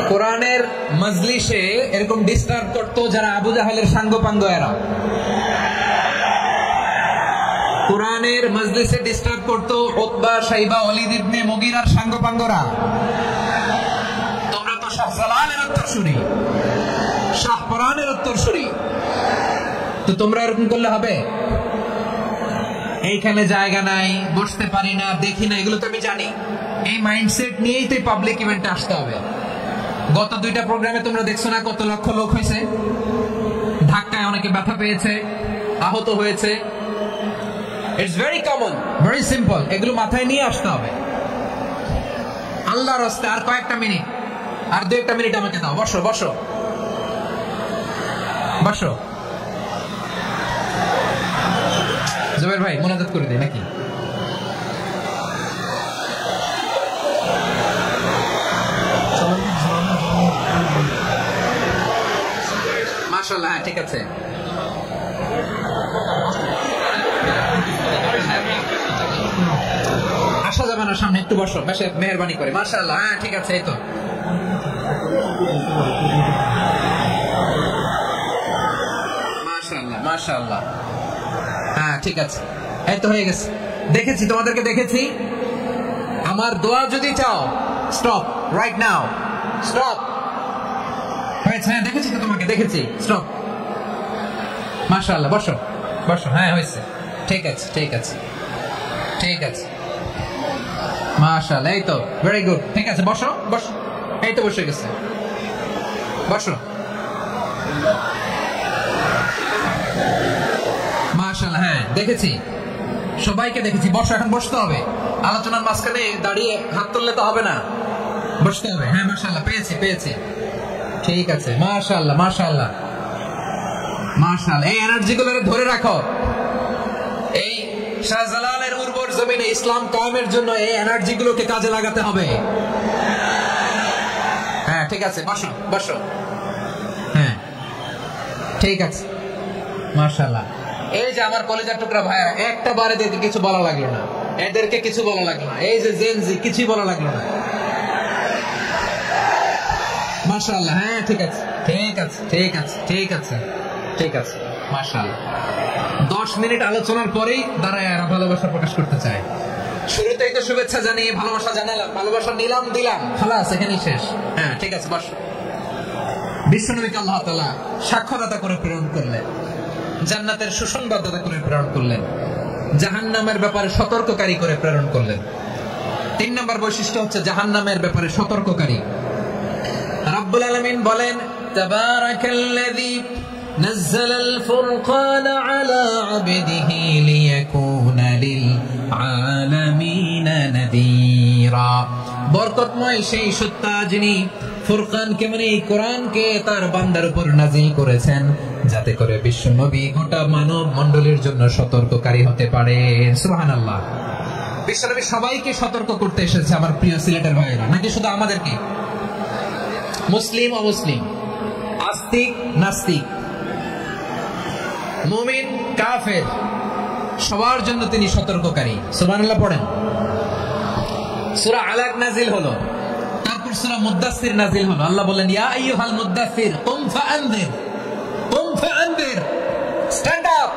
কোরআনের মজলিসে এরকম ডিস্টার্ব করতো যারা আবু জাহেলের সাঙ্গপাঙ্গ এরা। কোরআনের মজলিসে ডিস্টার্ব করতো উতবা, শাইবা, ওয়ালিদ ইবনে মুগীরার সাঙ্গপাঙ্গরা। তোমরা তো শাহজালালের উত্তরসূরি, শাহপরানের উত্তরসূরি, তো তোমরা এরকম করলে হবে? এইখানে জায়গা নাই, বসতে পারি না, দেখি না, এগুলো তো আমি জানি। এই মাইন্ডসেট নিয়েই তো পাবলিক ইভেন্টে আসতে হবে। গত 2টা প্রোগ্রামে তোমরা দেখছো না কত লক্ষ লোক হয়েছে? ধাক্কায় অনেকে ব্যথা পেয়েছে, আহত হয়েছে। It's very common, very simple. এগুলো মাথায় নিয়ে আসতে হবে। আল্লাহর রাস্তায় আর কয়েকটা মিনিট, আর 2-1 মিনিট আমাকে দাও। বসো বসো বসো। জুবাইর ভাই, মুনাজাত করে দিই নাকি? মাশাআল্লাহ, হ্যাঁ ঠিক আছে। আসা যাবে না সামনে, একটু বসো, বেশ মেহেরবানি করে। মাশাআল্লাহ, হ্যাঁ ঠিক আছে। এই তো মাশাআল্লাহ, মাশাআল্লাহ, হ্যাঁ ঠিক আছে। এই তো হয়ে গেছে। দেখেছি, তোমাদেরকে দেখেছি। আমার দোয়া যদি চাও, স্টপ রাইট নাও, স্টপ। হয়েছে? হ্যাঁ দেখেছি তো তোমাকে, দেখেছি। স্টপ। মাশাআল্লাহ, বসো বসো। হ্যাঁ হয়েছে, ঠিক আছে ঠিক আছে ঠিক আছে। মাশাআল্লাহ, এই তো ভেরি গুড, ঠিক আছে। বসো বসো। এই তো বসে গেছে, বসো। মাশাআল্লাহ, হ্যাঁ দেখেছি, সবাইকে দেখেছি। বসো, এখন বসতে হবে। আলোচনার মাঝখানে দাঁড়িয়ে হাত তুললে তো হবে না, বসতে হবে। হ্যাঁ মাশাআল্লাহ, পেয়েছি পেয়েছি, ঠিক আছে। মাশাআল্লাহ মাশাআল্লাহ মাশাআল্লাহ। এই এনার্জি গুলো ধরে রাখো। এই শাহজালালের উর্বর জমিনে ইসলাম কায়েমের জন্য এই এনার্জি গুলোকে কাজে লাগাতে হবে। হ্যাঁ ঠিক আছে, বসো বসো। হ্যাঁ ঠিক আছে, মাশাআল্লাহ। এই যে আমার কলেজের টুকরা ভাইয়া, একটা বার এদেরকে কিছু বলা লাগলো না, এদেরকে কিছু বলা লাগলো না। এই যে জেনজি, কিছুই বলা লাগলো না। মাশাআল্লাহ। হ্যাঁ ঠিক আছে ঠিক আছে ঠিক আছে ঠিক আছে ঠিক আছে, মাশাআল্লাহ। 10 মিনিট আলোচনার পরেই দাঁড়ায় এরা ভালোবাসা প্রকাশ করতে চায়। শুরুতেই তো শুভেচ্ছা জানিয়ে ভালোবাসা জানালাম, ভালোবাসা নিলাম দিলাম, খালাস এখানেই শেষ। হ্যাঁ ঠিক আছে, বস। বিশ্বনবীকে আল্লাহ তাআলা সাক্ষ্যদাতা করে প্রেরণ করলেন, জান্নাতের সুসংবাদদাতা করে প্রেরণ করলেন, জাহান্নামের ব্যাপারে সতর্ককারী করে প্রেরণ করলেন। 3 নম্বর বৈশিষ্ট্য হচ্ছে জাহান্নামের ব্যাপারে সতর্ককারী। রাব্বুল আলামিন বলেন, তাবারাকাল্লাযী নাযালাল ফুরকানা আলা আবদিহি লিয়াকুনা লিল আলামিনা নাযীরা। বরকতময় সেই সত্তা যিনি ফুরকানকে মানে এই কোরআনকে তার বান্দার উপর নাযিল করেছেন, যাতে করে বিশ্বনবী গোটা মানব মণ্ডলীর জন্য সতর্ককারী হতে পারেন। সুবহানাল্লাহ। বিশ্বনবী সবাইকে সতর্ক করতে এসেছে, আমার প্রিয় সিলেটের ভাইয়েরা, নাকি শুধু আমাদেরকে? মুসলিম অমুসলিম, আস্তিক নাস্তিক, মুমিন কাফের, সবার জন্য তিনি সতর্ককারী। সুবহানাল্লাহ পড়েন। সূরা আলাক নাজিল হলো, তারপর সূরা মুদ্দাসসির নাজিল হলো। আল্লাহ বলেন, ইয়া আইয়ুহাল মুদ্দাসসির কুম ফাআনযির, কুম ফাআনযির, stand up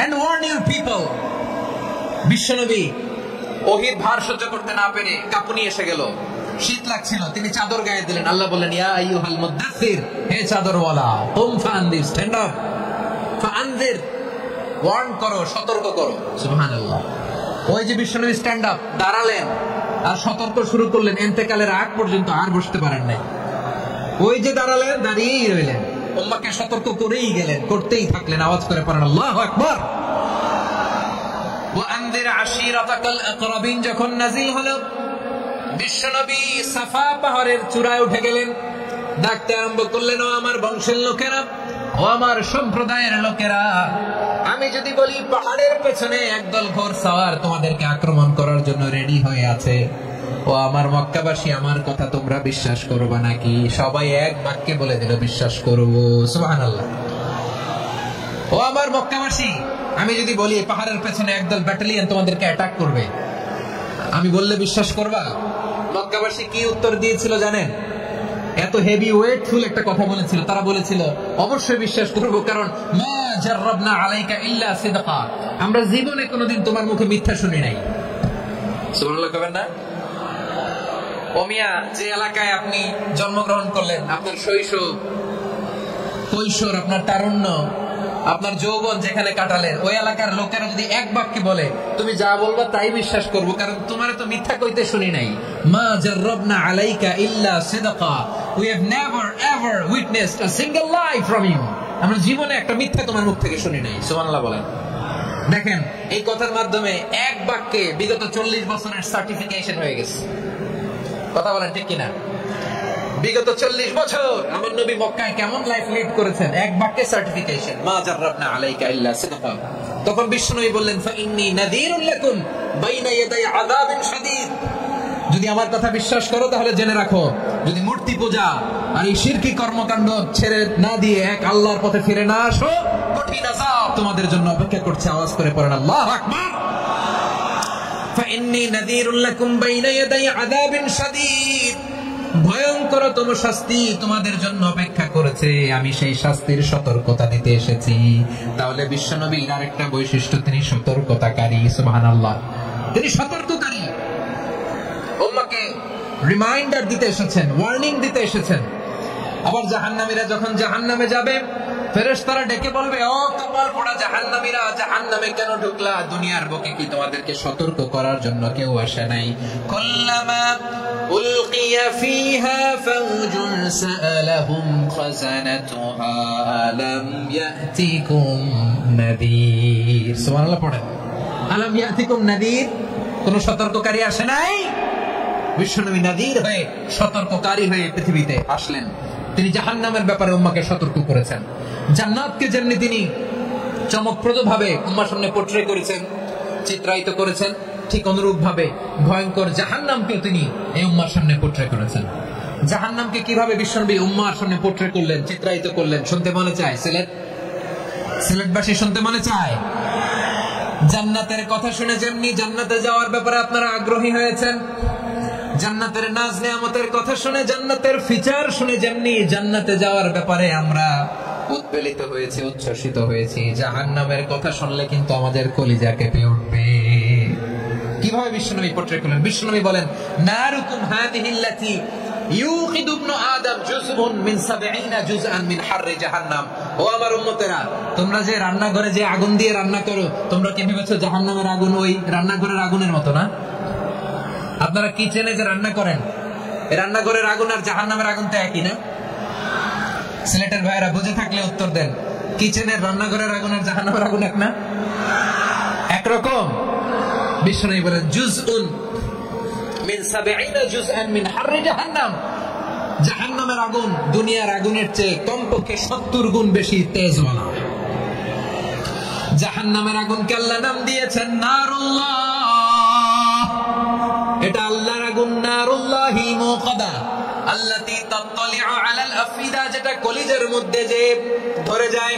and warn your people. বিশ্বনবী ওহীর ভার সহ্য করতে না পেরে কাঁপুনি এসে গেল, শীত লাগছিল, তিনি চাদর গায়ে দিলেন। আল্লাহ বললেন, ইয়া আইয়ুহাল মুদ্দাসসির, হে চাদরওয়ালা, কুম ফাআনযির, স্ট্যান্ড আপ, ফাআনযির, ওয়ার্ন করো, সতর্ক করো। সুবহানাল্লাহ। ওই যে বিশ্বনবী স্ট্যান্ড আপ, দাঁড়ালেন আর সতর্ক শুরু করলেন, ইন্তেকালের আগ পর্যন্ত আর বসতে পারেন নাই। ওই যে দাঁড়ালেন, দাঁড়িয়েই রইলেন, উম্মাহকে সতর্ক করেই গেলেন, করতেই থাকলেন। আওয়াজ করে পড়েন আল্লাহু আকবার। ওয়া আনযির আশীরাতাকাল আকরাবিন যখন নাজিল হলো, বিশ্বনবী সাফা পাহাড়ের চূড়ায় উঠে গেলেন, ডাকতে আরম্ভ করলেন, ও আমার বংশের লোকেরা, ও আমার সম্প্রদায়ের লোকেরা, আমি যদি বলি পাহাড়ের পেছনে একদল ঘোড়সওয়ার তোমাদেরকে আক্রমণ করার জন্য রেডি হয়ে আছে, ও আমার মক্কাবাসী, আমার কথা তোমরা বিশ্বাস করবে নাকি? সবাই এক বাক্যে বলে দিল, বিশ্বাস করব। সুবহানাল্লাহ। ও আমার মক্কাবাসী, আমি যদি বলি পাহাড়ের পেছনে একদল ব্যাটালিয়ন তোমাদেরকে অ্যাটাক করবে, আমি বললে বিশ্বাস করবা? মক্কাবাসী কি উত্তর দিয়েছিল জানেন? এত হেভি ওয়েটফুল একটা কথা বলেছিল। তারা বলেছিল, অবশ্যই বিশ্বাস করব, কারণ মা জাররাবনা আলাইকা ইল্লা সিদকা, আমরা জীবনে কোনোদিন তোমার মুখে মিথ্যা শুনি নাই। সুবহানাল্লাহ কবেন না? ও মিয়া, যে এলাকায় আপনি জন্মগ্রহণ করলেন, আপনার শৈশব, কৈশোর, আপনার তারুণ্য, আপনার যৌবন যেখানে কাটালেন, ওই এলাকার লোকেরা যদি এক বাক্যে বলে, তুমি যা বলবা তাই বিশ্বাস করবো, কারণ তোমার তো মিথ্যা কইতে শুনি নাই। মা জাররাবনা আলাইকা ইল্লা সিদকা, we have never ever witnessed a single lie from you, আমরা জীবনে একটা মিথ্যা তোমার মুখ থেকে শুনি নাই। সুবহানাল্লাহ বলেন। দেখেন, এই কথার মাধ্যমে এক বাক্যে বিগত 40 বছরের সার্টিফিকেশন হয়ে গেছে। কথা বলেন ঠিক কিনা? বিগত 40 বছর আমার নবী মক্কায় কেমন লাইফ লিড করেছেন, এক বাক্যে সার্টিফিকেশন, মা জাররাবনা আলাইকা ইল্লা সিদকা। তখন বিশ্বনবী বললেন, ফাইন্নী নাযীরুল লাকুম বাইনা ইয়াদাই আযাবিন শাদীদ, যদি আমার কথা বিশ্বাস করো তাহলে জেনে রাখো, যদি মূর্তি পূজা আর এই শিরকি কর্মকাণ্ড ছেড়ে না দিয়ে এক আল্লাহর পথে ফিরে না আসো, কঠিন আযাব তোমাদের জন্য অপেক্ষা করছে। আওয়াজ করে পড়েন আল্লাহু আকবার। ফাইন্নী নাযীরুল লাকুম বাইনা ইয়াদাই আযাবিন শাদীদ, ভয়ঙ্করতম শাস্তি তোমাদের জন্য অপেক্ষা করেছে, আমি সেই শাস্তির সতর্কতা দিতে এসেছি। তাহলে বিশ্বনবীর আরেকটা বৈশিষ্ট্য, তিনি সতর্কতাকারী। সুবহানাল্লাহ। তিনি সতর্ককারী, উম্মাহকে রিমাইন্ডার দিতে এসেছেন, ওয়ার্নিং দিতে এসেছেন। আবার জাহান্নামীরা যখন জাহান্নামে যাবে, ফেরেশতারা ডেকে বলবে, ও কপাল পোড়া জাহান্নামীরা, জাহান্নামে কেন ঢুকলা? দুনিয়ার বুকে কি তোমাদেরকে সতর্ক করার জন্য কেউ আসে নাই? কুল্লামা উলকিয়া ফিহা ফাউজুন সাআলাহুম খাযানাতুহা আলাম ইয়াতিকুম নাযীর। সুবহানাল্লাহ পড়েন। আলাম ইয়াতিকুম নাযীর, কোন সতর্ককারী আসে নাই? বিশ্বনবী নাযীর হয়ে, সতর্ককারী হয়ে পৃথিবীতে আসলেন। তিনি জাহান্নামের ব্যাপারে উম্মাহকে সতর্ক করেছেন। জান্নাতকে যেমনি তিনি চমকপ্রদ ভাবে উম্মার সামনে পোট্রে করেছেন, চিত্রায়িত করেছেন, ঠিক অনুরূপ ভাবে ভয়ঙ্কর জাহান্নামকেও তিনি এই উম্মার সামনে পোট্রে করেছেন। জাহান্নামকে কিভাবে বিশ্বনবী উম্মার সামনে পোট্রে করলেন, চিত্রায়িত করলেন, শুনতে মনে চায়? সিলেটবাসী শুনতে মনে চায়? জান্নাতের কথা শুনে যেমনি জান্নাতে যাওয়ার ব্যাপারে আপনারা আগ্রহী হয়েছেন, জান্নাতের নাজ নেয়ামতের কথা শুনে, জান্নাতের ফিচার শুনে যেমনি জান্নাতে যাওয়ার ব্যাপারে আমরা উদ্বেলিত হয়েছি, উচ্ছ্বসিত হয়েছি, জাহান্নামের কথা শুনলে কিন্তু আমাদের কলিজা কেঁপে উঠবে। কিভাবে বিশ্বনবী পোট্রে করলেন? বিশ্বনবী বলেন, নারুকুম হাদিহিল্লাতি ইউকিদু ইবনু আদম জুজউন মিন 70 জুজআন মিন হাররি জাহান্নাম। ও আমার উম্মতেরা, তোমরা যে রান্নাঘরে যে আগুন দিয়ে রান্না করো, তোমরা কি ভেবেছো জাহান্নামের আগুন ওই রান্নাঘরের আগুনের মতো না? আপনারা কিচেনে যে রান্না করেন, এই রান্নাঘরের আগুন আর জাহান্নামের আগুন তো একই না? সিলেটের ভাইরা বুঝে থাকলে উত্তর দেন, কিচেনের রান্নাঘরের আগুন আর জাহান্নামের আগুন এক না? একরকম? বিশ্বনবী বলেন, জুজউন মিন 70 জুজআন মিন হাররি জাহান্নাম। জাহান্নামের আগুন দুনিয়ার আগুনের চেয়ে কমপক্ষে 70 গুণ বেশি তেজওয়ালা। জাহান্নামের আগুনকে আল্লাহ নাম দিয়েছেন নারুল্লাহ। এটা আল্লাহর আগুন, নারুল্লাহিল মুকাদা আল্লাতী তাত্তালিউ আলাল আফিদা, যেটা কলিজার মধ্যে যে ধরে যায়।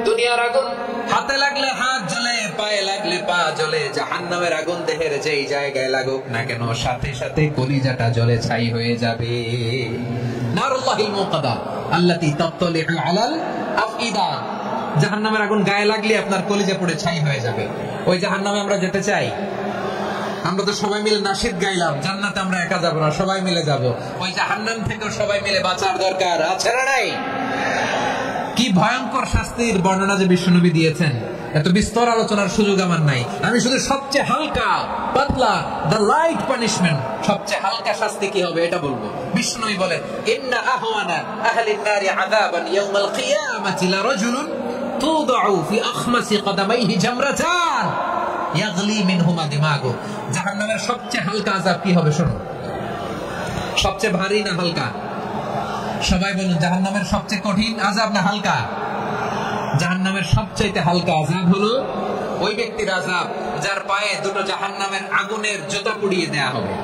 দুনিয়ার আগুন হাতে লাগলে হাত জ্বলে, পায়ে লাগলে পা জ্বলে, জাহান্নামের আগুন দেহের যেই জায়গায় লাগুক না কেন সাথে সাথে কলিজাটা জ্বলে ছাই হয়ে যাবে। নারুল্লাহিল মুকাদা আল্লাতী তাত্তালিউ আলাল আফিদা, জাহান্নামের আগুন গায়ে লাগলে আপনার কলিজা পুড়ে ছাই হয়ে যাবে। ওই জাহান্নামে আমরা যেতে চাই? আমরা তো সবাই মিলে নাশিদ গাইলাম, জান্নাতে আমরা একা যাব না, সবাই মিলে যাব। ওই জাহান্নাম থেকে সবাই মিলে বাঁচার দরকার আছে না নাই? কি ভয়ঙ্কর শাস্তির বর্ণনা যে বিশ্বনবী দিয়েছেন, এত বিস্তর আলোচনার সুযোগ আমার নাই। আমি শুধু সবচেয়ে হালকা পাতলা, দ্য লাইট পানিশমেন্ট, সবচেয়ে হালকা শাস্তি কি হবে এটা বলবো। বিশ্বনবী বলেন, ইন্না আহওয়ানা আহলিন নারি আযাবান ইয়াওমাল কিয়ামাতি লারাজুলুন তুদাউ ফি আখমাসি কদামাইহি জামরাতান ইয়াগলি মিনহুমা দিমাগু। জাহান্নামের সবচেয়ে হালকা আযাব কি হবে শুনুন। সবচেয়ে ভারী না হালকা? সবাই বলুন, জাহান্নামের সবচেয়ে কঠিন আযাব না হালকা? জাহান্নামের সবচাইতে হালকা আযাব হলো ওই ব্যক্তির আযাব যার পায়ে দুটো জাহান্নামের আগুনের জুতা পুড়িয়ে দেয়া হবে।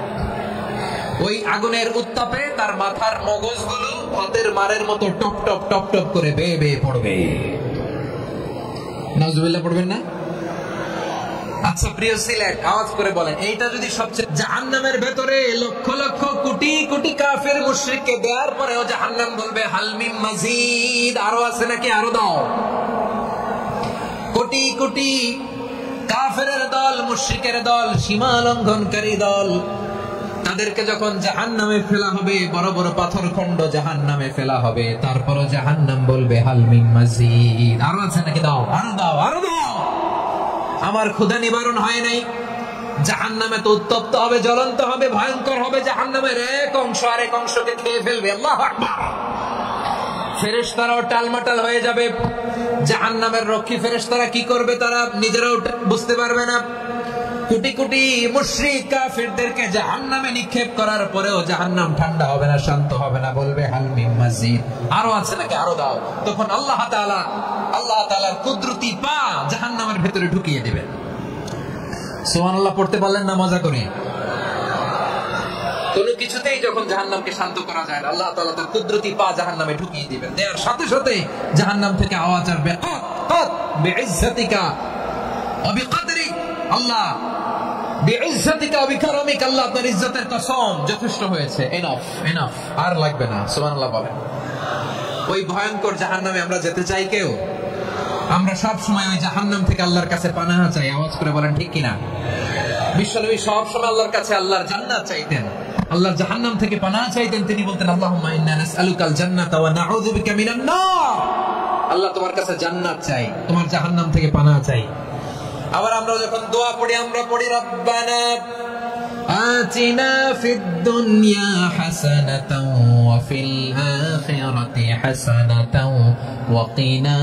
ওই আগুনের উত্তাপে তার মাথার মগজগুলো ভাতের মারের মতো টপ টপ টপ টপ করে বেয়ে বেয়ে পড়বে। নাউজুবিল্লাহ পড়বেন না? আচ্ছা প্রিয় সিলেট, আওয়াজ করে বলেন, এইটা যদি সবচেয়ে, জাহান্নামের ভেতরে লক্ষ লক্ষ কোটি কোটি কাফের মুশরিককে দেওয়ার পরেও জাহান্নাম বলবে হাল মিন মাজিদ, আরো আছে নাকি, আরো দাও। কোটি কোটি কাফেরের দল, মুশরিকের দল, সীমা লঙ্ঘনকারী দল, তাদেরকে যখন জাহান্নামে ফেলা হবে, বড় বড় পাথর খন্ড জাহান্নামে ফেলা হবে, তারপরও জাহান্নাম বলবে হাল মিন মাজিদ, আরো আছে নাকি, দাও, আরো দাও, আরো দাও। আমার ক্ষুধা নিবারণ হয় নাই। জাহান্নামে তো উত্তপ্ত হবে, জ্বলন্ত হবে, ভয়ঙ্কর হবে। জাহান্নামের এক অংশ আরেক অংশকে খেয়ে ফেলবে। আল্লাহু আকবার। ফেরেশতারাও টালমাটাল হয়ে যাবে। জাহান্নামের রক্ষী ফেরেশতারা কি করবে তারা নিজেরাও বুঝতে পারবে না। কোটি কোটি মুশরিক কাফিরদেরকে জাহান্নামে নিক্ষেপ করার পরেও জাহান্নাম ঠান্ডা হবে না, শান্ত হবে না, বলবে হাল মিন মাজিদ, আরো আছে নাকি, আরো দাও। তখন আল্লাহ তাআলার কুদরতি পা জাহান্নামের ভেতরে ঢুকিয়ে দিবেন। সুবহানাল্লাহ পড়তে পারলেন না মজা করে? কোনো কিছুতেই যখন জাহান্নামকে শান্ত করা যায় না, আল্লাহ তাআলা তার কুদরতি পা জাহান্নামে ঢুকিয়ে দিবেন। দেওয়ার সাথে সাথে জাহান্নাম থেকে আওয়াজ আসবে, কত বিইজ্জাতিকা ওয়া বিকদরিক, আল্লাহ বিইজ্জাতিকা ওয়া বিকারমিক, আল্লাহ আপনার ইজ্জতের কসম, যথেষ্ট হয়েছে, এনাফ এনাফ, আর লাগবে না। সুবহানাল্লাহ বলেন। ওই ভয়ঙ্কর জাহান্নামে আমরা যেতে চাই কেউ? আমরা সব সময় ওই জাহান্নাম থেকে আল্লাহর কাছে পানাহ চাই। আওয়াজ করে বলেন ঠিক কিনা? বিশ্বনবী সব সময় আল্লাহর কাছে আল্লাহর জান্নাত চাইতেন, আল্লাহর জাহান্নাম থেকে পানাহ চাইতেন। তিনি বলতেন, আল্লাহুম্মা ইন্না নাসআলুকাল জান্নাতা ওয়া নাউযু বিকা মিনান নার। আল্লাহ তোমার কাছে জান্নাত চাই, তোমার জাহান্নাম থেকে পানাহ চাই। আবার আমরা যখন দোয়া পড়ি, আমরা পড়ি রব্বানা আতিনা ফিদ দুনিয়া হাসানাতাও ওয়া ফিল আখিরাতি হাসানাতাও ওয়া কিনা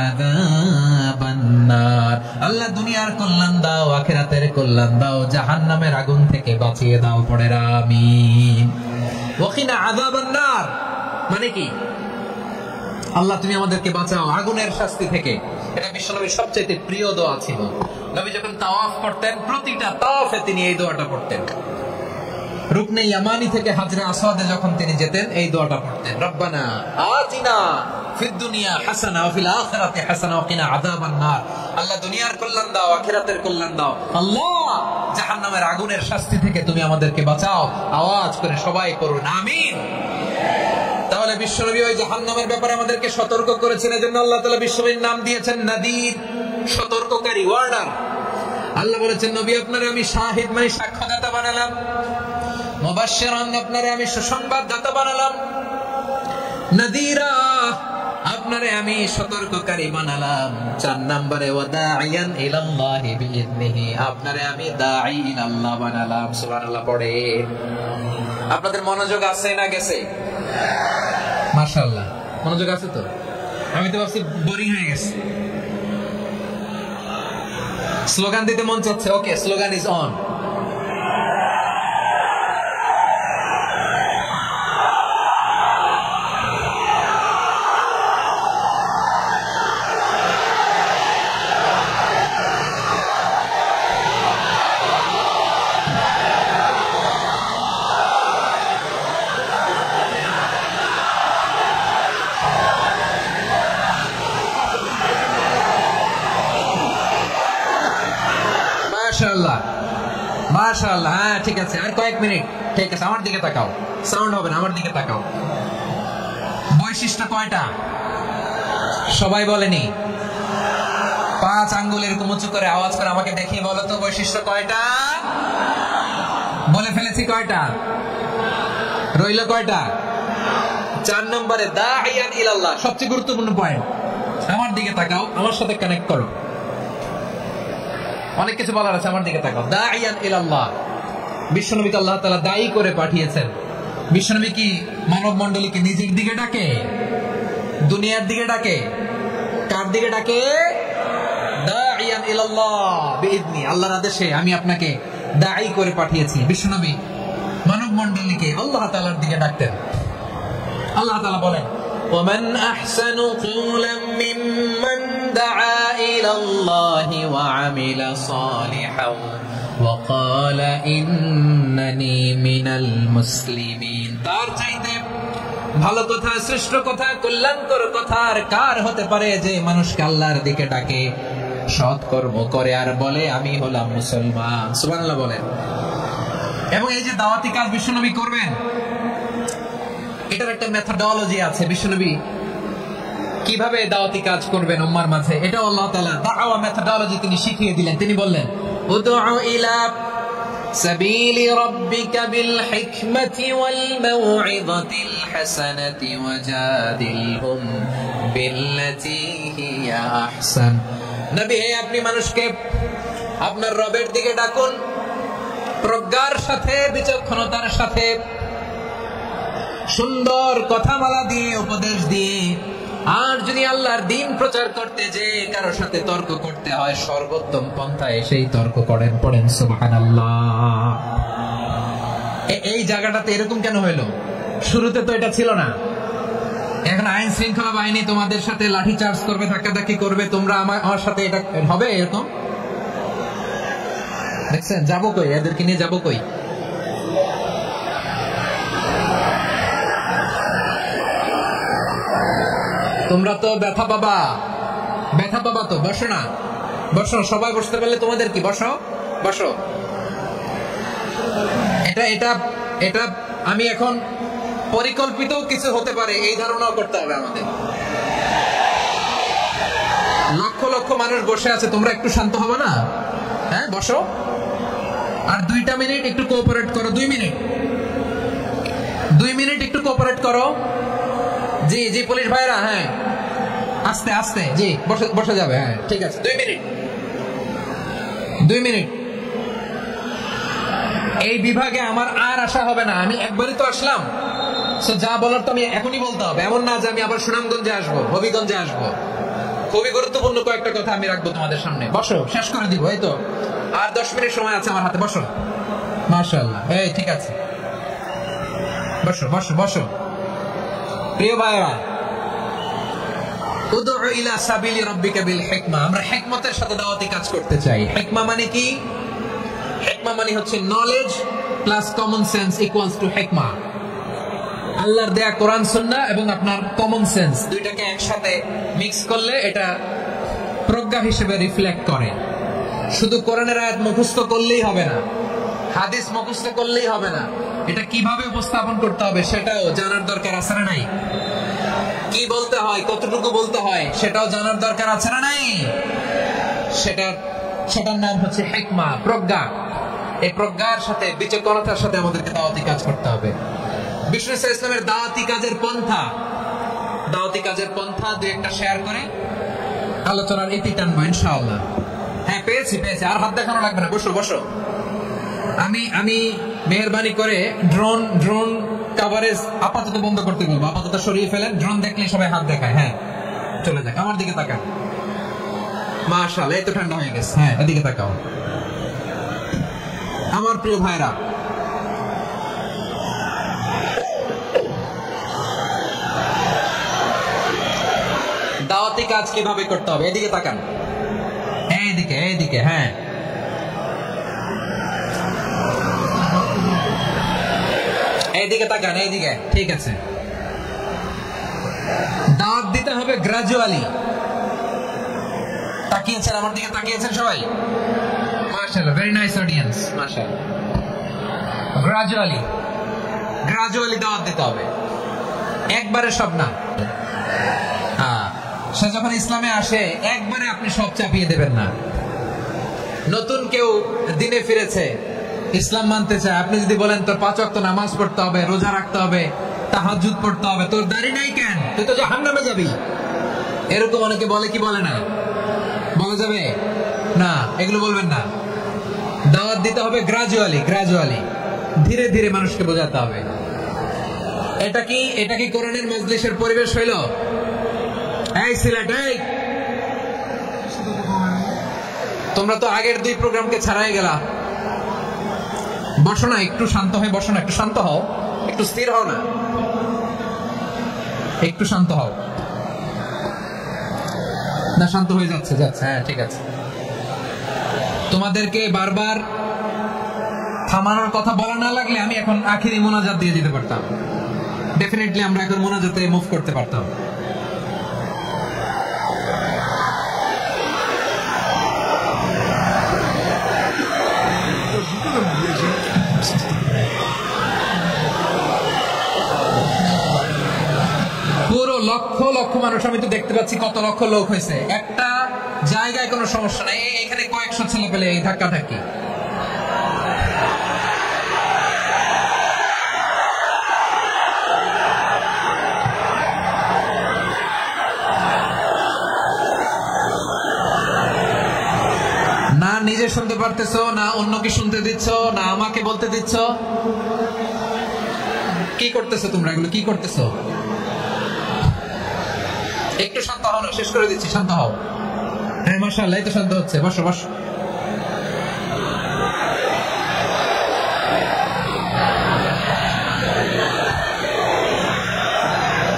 আযাবান নার। আল্লাহ দুনিয়ার কল্যাণ দাও, আখিরাতের কল্যাণ দাও, জাহান্নামের আগুন থেকে বাঁচিয়ে দাও, পড়ে আমিন। ওয়া কিনা আযাবান নার মানে কি? আল্লাহ তুমি আমাদেরকে বাঁচাও আগুনের শাস্তি থেকে। এটা বিশ্বনবীর সবচেয়ে প্রিয় দোয়া ছিল। নবী যখন তাওয়াফ করতেন প্রতিটা তাওয়াফে তিনি এই দোয়াটা পড়তেন। রুকনে ইয়ামানি থেকে হাজরে আসওয়াদে যখন তিনি যেতেন এই দোয়াটা পড়তেন, রব্বানা আতিনা ফিদ দুনিয়া হাসানা ওয়া ফিল আখিরাতি হাসানা ওয়া কিনা আযাবান নার। আল্লাহ দুনিয়ার কল্যাণ দাও, আখিরাতের কল্যাণ দাও। আল্লাহ জাহান্নামের আগুনের শাস্তি থেকে তুমি আমাদেরকে বাঁচাও। আওয়াজ করে সবাই করুন আমিন। তাহলে বিশ্বনবী ওই জাহান্নামের ব্যাপারে আমাদেরকে সতর্ক করেছেন, এজন্য আল্লাহ তাআলা বিশ্বনবীর নাম দিয়েছেন নাদির, সতর্ককারী, ওয়ার্নার। আল্লাহ বলেছেন নবী আপনারে আমি শাহিদ মানে সাক্ষ্যদাতা বানালাম, মুবাশশিরান আপনারে আমি সুসংবাদদাতা বানালাম, নাদিরা আপনারে আমি সতর্ককারী বানালাম। 4 নম্বরে ওয়াদাইয়ান ইলাল্লাহি বিইذনিহি আপনারে আমি দাঈ ইলাল্লাহ বানালাম। সুবহানাল্লাহ পড়ে। আপনাদের মনোযোগ আছে না গেছে? মাশাআল্লাহ মনোযোগ আছে তো? আমি তো ভাবছি বোরিং হয়ে গেছে। স্লোগান দিতে মন চাচ্ছে। ওকে, স্লোগান ইজ অন। মাশাআল্লাহ মাশাআল্লাহ। হ্যাঁ ঠিক আছে, আর কয়েক মিনিট। ঠিক আছে, আমার দিকে তাকাও, সাউন্ড হবে না, আমার দিকে তাকাও। বৈশিষ্ট্য কয়টা সবাই বলেনি? 5 আঙ্গুল এরকম উঁচু করে আওয়াজ করে আমাকে দেখিয়ে বলো তো বৈশিষ্ট্য কয়টা? বলে ফেলেছি কয়টা? রইল কয়টা? 4 নম্বরে দাঈয়ান ইলাল্লাহ, সবচেয়ে গুরুত্বপূর্ণ পয়েন্ট। আমার দিকে তাকাও, আমার সাথে কানেক্ট করো। অনেক কিছু বলার আছে, আমার দিকে তাকাও। দাঈয়ান ইলাল্লাহ, বিশ্বনবীকে আল্লাহ তাআলা দায়ী করে পাঠিয়েছেন। বিশ্বনবী কি মানব মণ্ডলীকে নিজের দিকে ডাকে, দুনিয়ার দিকে ডাকে? কার দিকে ডাকে? দাঈয়ান ইলাল্লাহ বিইذনি, আল্লাহর আদেশে আমি আপনাকে দায়ী করে পাঠিয়েছি। বিশ্বনবী মানব মণ্ডলীকে আল্লাহ তাআলার দিকে ডাকতেন। আল্লাহ তাআলা বলেন, ومن أحسن قولا ممن دعا إلى الله وعمل صالحا وقال إنني من المسلمين। তার চাইতে ভালো কথা, শ্রেষ্ঠ কথা, কল্যাণকর কথা আর কার হতে পারে যে মানুষকে আল্লাহর দিকে ডাকে, সৎ কর্ম করে আর বলে আমি হলাম মুসলমান। সুবহানাল্লাহ বলেন। এবং এই যে দাওয়াতি কাজ বিশ্বনবী করবেন, এটার একটা মেথডোলজি আছে। বিশ্বনবী কিভাবে দাওয়াতি কাজ করবেন উম্মার মাঝে, এটা আল্লাহ তাআলা দাওয়া মেথডোলজি তিনি শিখিয়ে দিলেন। তিনি বললেন, উদউ ইলা সাবিলি রাব্বিকা বিল হিকমাতি ওয়াল মাউইযাতিল হাসানাতি ওয়াজাদিলহুম বিল্লাতী হিয়া আহসান। নবী হে, আপনি মানুষকে আপনার রবের দিকে ডাকুন প্রজ্ঞার সাথে, বিচক্ষণতার সাথে, সুন্দর কথামালা দিয়ে, উপদেশ দিয়ে। আর যদি আল্লাহর দ্বীন প্রচার করতে যে কারো সাথে তর্ক করতে হয়, সর্বোত্তম পন্থায় সেই তর্ক করেন। পড়েন সুবহানাল্লাহ। এই জায়গাটাতে এরকম কেন হইলো? শুরুতে তো এটা ছিল না। এখন আইন শৃঙ্খলা বাহিনী তোমাদের সাথে লাঠি চার্জ করবে, ধাক্কাধাক্কি করবে, তোমরা আমার সাথে এটা হবে এরকম? দেখছেন, যাবো কই? এদেরকে নিয়ে যাবো কই? তোমরা তো ব্যথা পাবা, ব্যথা পাবা তো। বসো না, বসো, সবাই বসতে পারলে তোমাদের কি, বসো বসো। এটা এটা এটা আমি এখন পরিকল্পিত কিছু হতে পারে এই ধারণাও করতে হবে আমাদের। লক্ষ লক্ষ মানুষ বসে আছে, তোমরা একটু শান্ত হবে না? হ্যাঁ বসো, আর 2টা মিনিট একটু কোঅপারেট করো। 2 মিনিট একটু কোঅপারেট করো। জি জি পুলিশ ভাইরা, হ্যাঁ আস্তে আস্তে, জি বসে যাবে। হ্যাঁ ঠিক আছে, 2 মিনিট। এই বিভাগে আমার আর আসা হবে না, আমি একবারই তো আসলাম। যা বলার তো আমি এখনই বলতে হবে, এমন না যে আমি আবার সুনামগঞ্জে আসবো, হবিগঞ্জে আসবো। খুবই গুরুত্বপূর্ণ কয়েকটা কথা আমি রাখবো তোমাদের সামনে। বসো, শেষ করে দিব। এই তো আর 10 মিনিট সময় আছে আমার হাতে। বসো। মাশাআল্লাহ, এই ঠিক আছে, বসো বসো বসো। প্রিয় ভাইরা, উদউ ইলা সাবিলি রাব্বিকা বিল হিকমা, আমরা হিকমতের সাথে দাওয়াতি কাজ করতে চাই। হিকমা মানে কি? হিকমা মানে হচ্ছে knowledge plus common sense equals to হিকমা। আল্লাহর দেয়া কোরআন সুন্নাহ এবং আপনার কমন সেন্স দুইটাকে একসাথে মিক্স করলে এটা প্রজ্ঞা হিসেবে রিফ্লেক্ট করে। শুধু কোরআনের আয়াত মুখস্থ করলেই হবে না, হাদিস মুখস্থ করলেই হবে না, এটা কিভাবে উপস্থাপন করতে হবে সেটাও জানার দরকার আছে না নাই? কি বলতে হয়, কতটুকু বলতে হয় সেটাও জানার দরকার আছে না নাই? সেটার নাম হচ্ছে হিকমা, প্রজ্ঞা। এই প্রজ্ঞার সাথে বিচক্ষণতার সাথে আমাদেরকে দাওয়াতি কাজ করতে হবে। বিষ্ণু ইসলামের দাওয়াতি কাজের পন্থা দুই একটা শেয়ার করে আলোচনার ইতি টানবো ইনশাআল্লাহ। হ্যাঁ, পেয়েছি। আর হাত দেখানো লাগবে না, বসো। আমি মেহেরবানি করে ড্রোন কভারেজ আপাতত বন্ধ করতে বলবো, আপাতত সরিয়ে ফেলেন। ড্রোন দেখলে সবাই হাত দেখায়। হ্যাঁ, চলে যাক, আমার দিকে তাকান। মাশাআল্লাহ, এই তো ঠান্ডা হয়ে গেছে। হ্যাঁ, এদিকে তাকাও। আমার প্রিয় ভাইরা, দাওয়াতি কাজ কিভাবে করতে হবে এদিকে তাকান। এইদিকে। হ্যাঁ, এইদিকে তাকান, এইদিকে। ঠিক আছে, দাওয়াত দিতে হবে গ্রাজুয়ালি। তাকিয়েছেন আমার দিকে, তাকিয়েছেন সবাই? মাশাআল্লাহ, ভেরি নাইস অডিয়েন্স, মাশাআল্লাহ। গ্রাজুয়ালি দাওয়াত দিতে হবে, একবারে সব না। সে যখন ইসলামে আসে একবারে আপনি সব চাপিয়ে দেবেন না। নতুন কেউ দিনে ফিরেছে, ইসলাম মানতে চায়, আপনি যদি বলেন তোর 5 ওয়াক্ত নামাজ পড়তে হবে, রোজা রাখতে হবে, তাহাজ্জুদ পড়তে হবে, তোর দাড়ি নাই কেন, তুই তো জাহান্নামে যাবি, এরকম অনেকে বলে কি বলে না? বলা যাবে না, এগুলো বলবেন না। দাওয়াত দিতে হবে গ্রাজুয়ালি, ধীরে ধীরে মানুষকে বোঝাতে হবে। এটা কি কোরআনের মজলিসের পরিবেশ হইল? এই সিলেট, তোমরা তো আগের 2 প্রোগ্রামকে ছাড়াই গেলা। বসো না, একটু শান্ত হয়ে বসো না, একটু শান্ত হও, একটু স্থির হও না, একটু শান্ত হও না। শান্ত হয়ে যাচ্ছে। হ্যাঁ, ঠিক আছে। তোমাদেরকে বারবার থামানোর কথা বলা না লাগলে আমি এখন আখিরি মোনাজাত দিয়ে দিতে পারতাম। ডেফিনেটলি আমরা এখন মোনাজাতে মুভ করতে পারতাম। পুরো লক্ষ মানুষ আমি তো দেখতে পাচ্ছি, কত লক্ষ লোক হয়েছে একটা জায়গায়, কোনো সমস্যা নাই। এখানে কয়েকশো ছেলে পেলে এই ধাক্কাধাক্কি। না নিজে শুনতে পারতেছো, না অন্যকে শুনতে দিচ্ছ, না আমাকে বলতে দিচ্ছ। কি করতেছো তোমরা? এগুলো কি করতেছো? একটু শান্ত হও না, শেষ করে দিচ্ছি, শান্ত হও। হ্যাঁ, মাশাআল্লাহ, এই তো শান্ত হচ্ছে। বসো।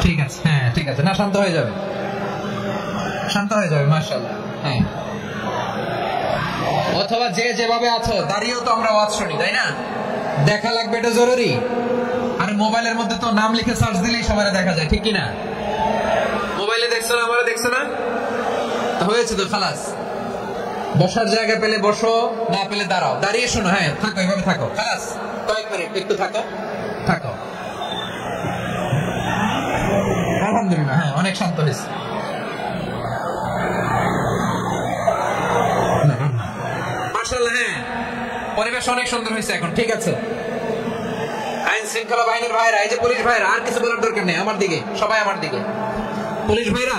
ঠিক আছে, হ্যাঁ, ঠিক আছে। না, শান্ত হয়ে যাবে, মাশাআল্লাহ। হ্যাঁ, অথবা যে যেভাবে আছো দাঁড়িয়েও তো আমরা ওয়াজ শুনি, তাই না? দেখা লাগবে, এটা জরুরি। আর মোবাইলের মধ্যে তো নাম লিখে সার্চ দিলেই সবাই দেখা যায়, ঠিক কিনা? মোবাইলে দেখছো না, আমরা দেখছো না, হয়েছে তো, খালাস। বসার জায়গা পেলে বসো, না পেলে দাঁড়াও, দাঁড়িয়ে শোনো। হ্যাঁ, থাকো, এভাবে থাকো, খালাস। কয়েক মিনিট একটু থাকো। আলহামদুলিল্লাহ, হ্যাঁ, অনেক শান্ত হয়েছে। মাশাআল্লাহ, হ্যাঁ, পরিবেশ অনেক সুন্দর হয়েছে এখন। ঠিক আছে, আইন শৃঙ্খলা বাহিনীর ভাইরা, এই যে পুলিশ ভাইরা, আর কিছু বলার দরকার নেই। আমার দিকে সবাই, আমার দিকে। পুলিশ ভাইরা,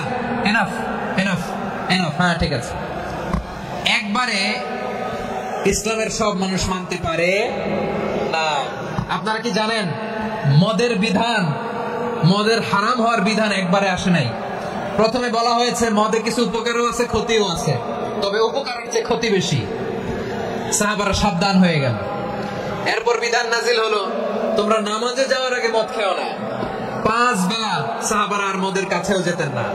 এনাফ। হ্যাঁ, ঠিক আছে। একবারে ইসলামের সব মানুষ মানতে পারে না। আপনারা কি জানেন মদের হারাম হওয়ার বিধান একবারে আসে নাই। প্রথমে বলা হয়েছে মদে কিছু উপকারও আছে, ক্ষতিও আছে, তবে উপকারের চেয়ে ক্ষতি বেশি। সাহাবারা সাবধান হয়ে গেল। এরপর বিধান নাজিল হলো, তোমরা নামাজে যাওয়ার আগে মদ খেও না। 5 বেলা সাহাবারা আর মদের কাছেও যেতেন না।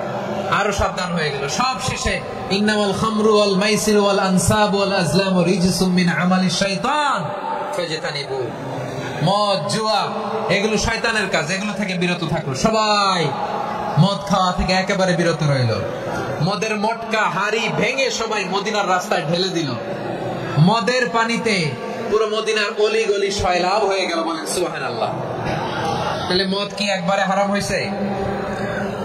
আরো সাবধান হয়ে গেল। সব শেষে ইন্নামাল খামরু ওয়াল মাইসির ওয়াল আনসাব ওয়াল আজলামু রিজসুম মিন আমালিশ শাইতান ফাজতানিবু। মদ জুয়া এগুলো শয়তানের কাজ, এগুলো থেকে বিরত থাকলো। সবাই মদ খাওয়া থেকে একেবারে বিরত রইল। মদের মটকা হাড়ি ভেঙে সবাই মদিনার রাস্তায় ঢেলে দিল। মদের পানিতে পুরো মদিনার অলি গলি সয়লাব হয়ে গেল। বলেন সুবহানাল্লাহ। তাহলে মদ কি একবারে হারাম হয়েছে?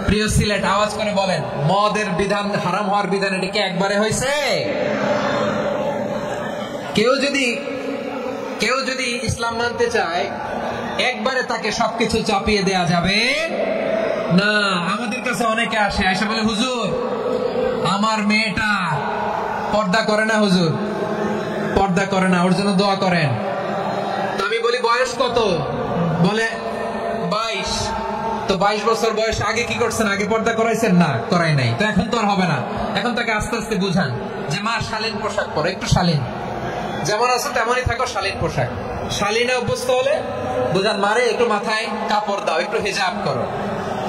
প্রিয় সিলেট, আওয়াজ করে বলেন, মদের বিধান, হারাম হওয়ার বিধান এটা কি একবারে হয়েছে? কেউ যদি ইসলাম মানতে চায় একবারে তাকে সবকিছু চাপিয়ে দেয়া যাবে না। আমাদের কাছে অনেকে আসে, এসে বলে, হুজুর আমার মেয়েটা পর্দা করে না, হুজুর পর্দা করে না, ওর জন্য দোয়া করেন। তো আমি বলি বয়স কত? বলে 22। তো 22 বছর বয়স, আগে কি করছেন? আগে পর্দা করাইছেন? না, করাই নাই। তো এখন তো আর হবে না। এখন তাকে আস্তে আস্তে বুঝান যে মা শালীন পোশাক পরো, একটু শালীন, যেমন আছো তেমনই থাকো, শালীন পোশাক। শালীনে অভ্যস্ত হলে বুঝান, মারে একটু মাথায় কাপড় দাও, একটু হিজাব করো।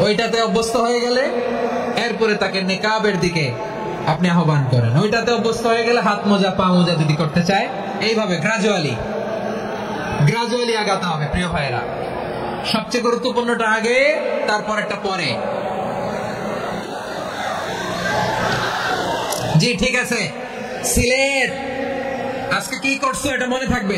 ওইটাতে অভ্যস্ত হয়ে গেলে এরপরে তাকে নিকাবের দিকে আপনি আহ্বান করেন। ওইটাতে অভ্যস্ত হয়ে গেলে হাত মোজা পা মোজা যদি করতে চায়, এইভাবে গ্রাজুয়ালি আগাতে হবে। প্রিয় ভাইরা, সবচেয়ে গুরুত্বপূর্ণটা আগে, তারপরেরটা পরে। জি ঠিক আছে। সিলেট আজকে কি করছো এটা মনে থাকবে।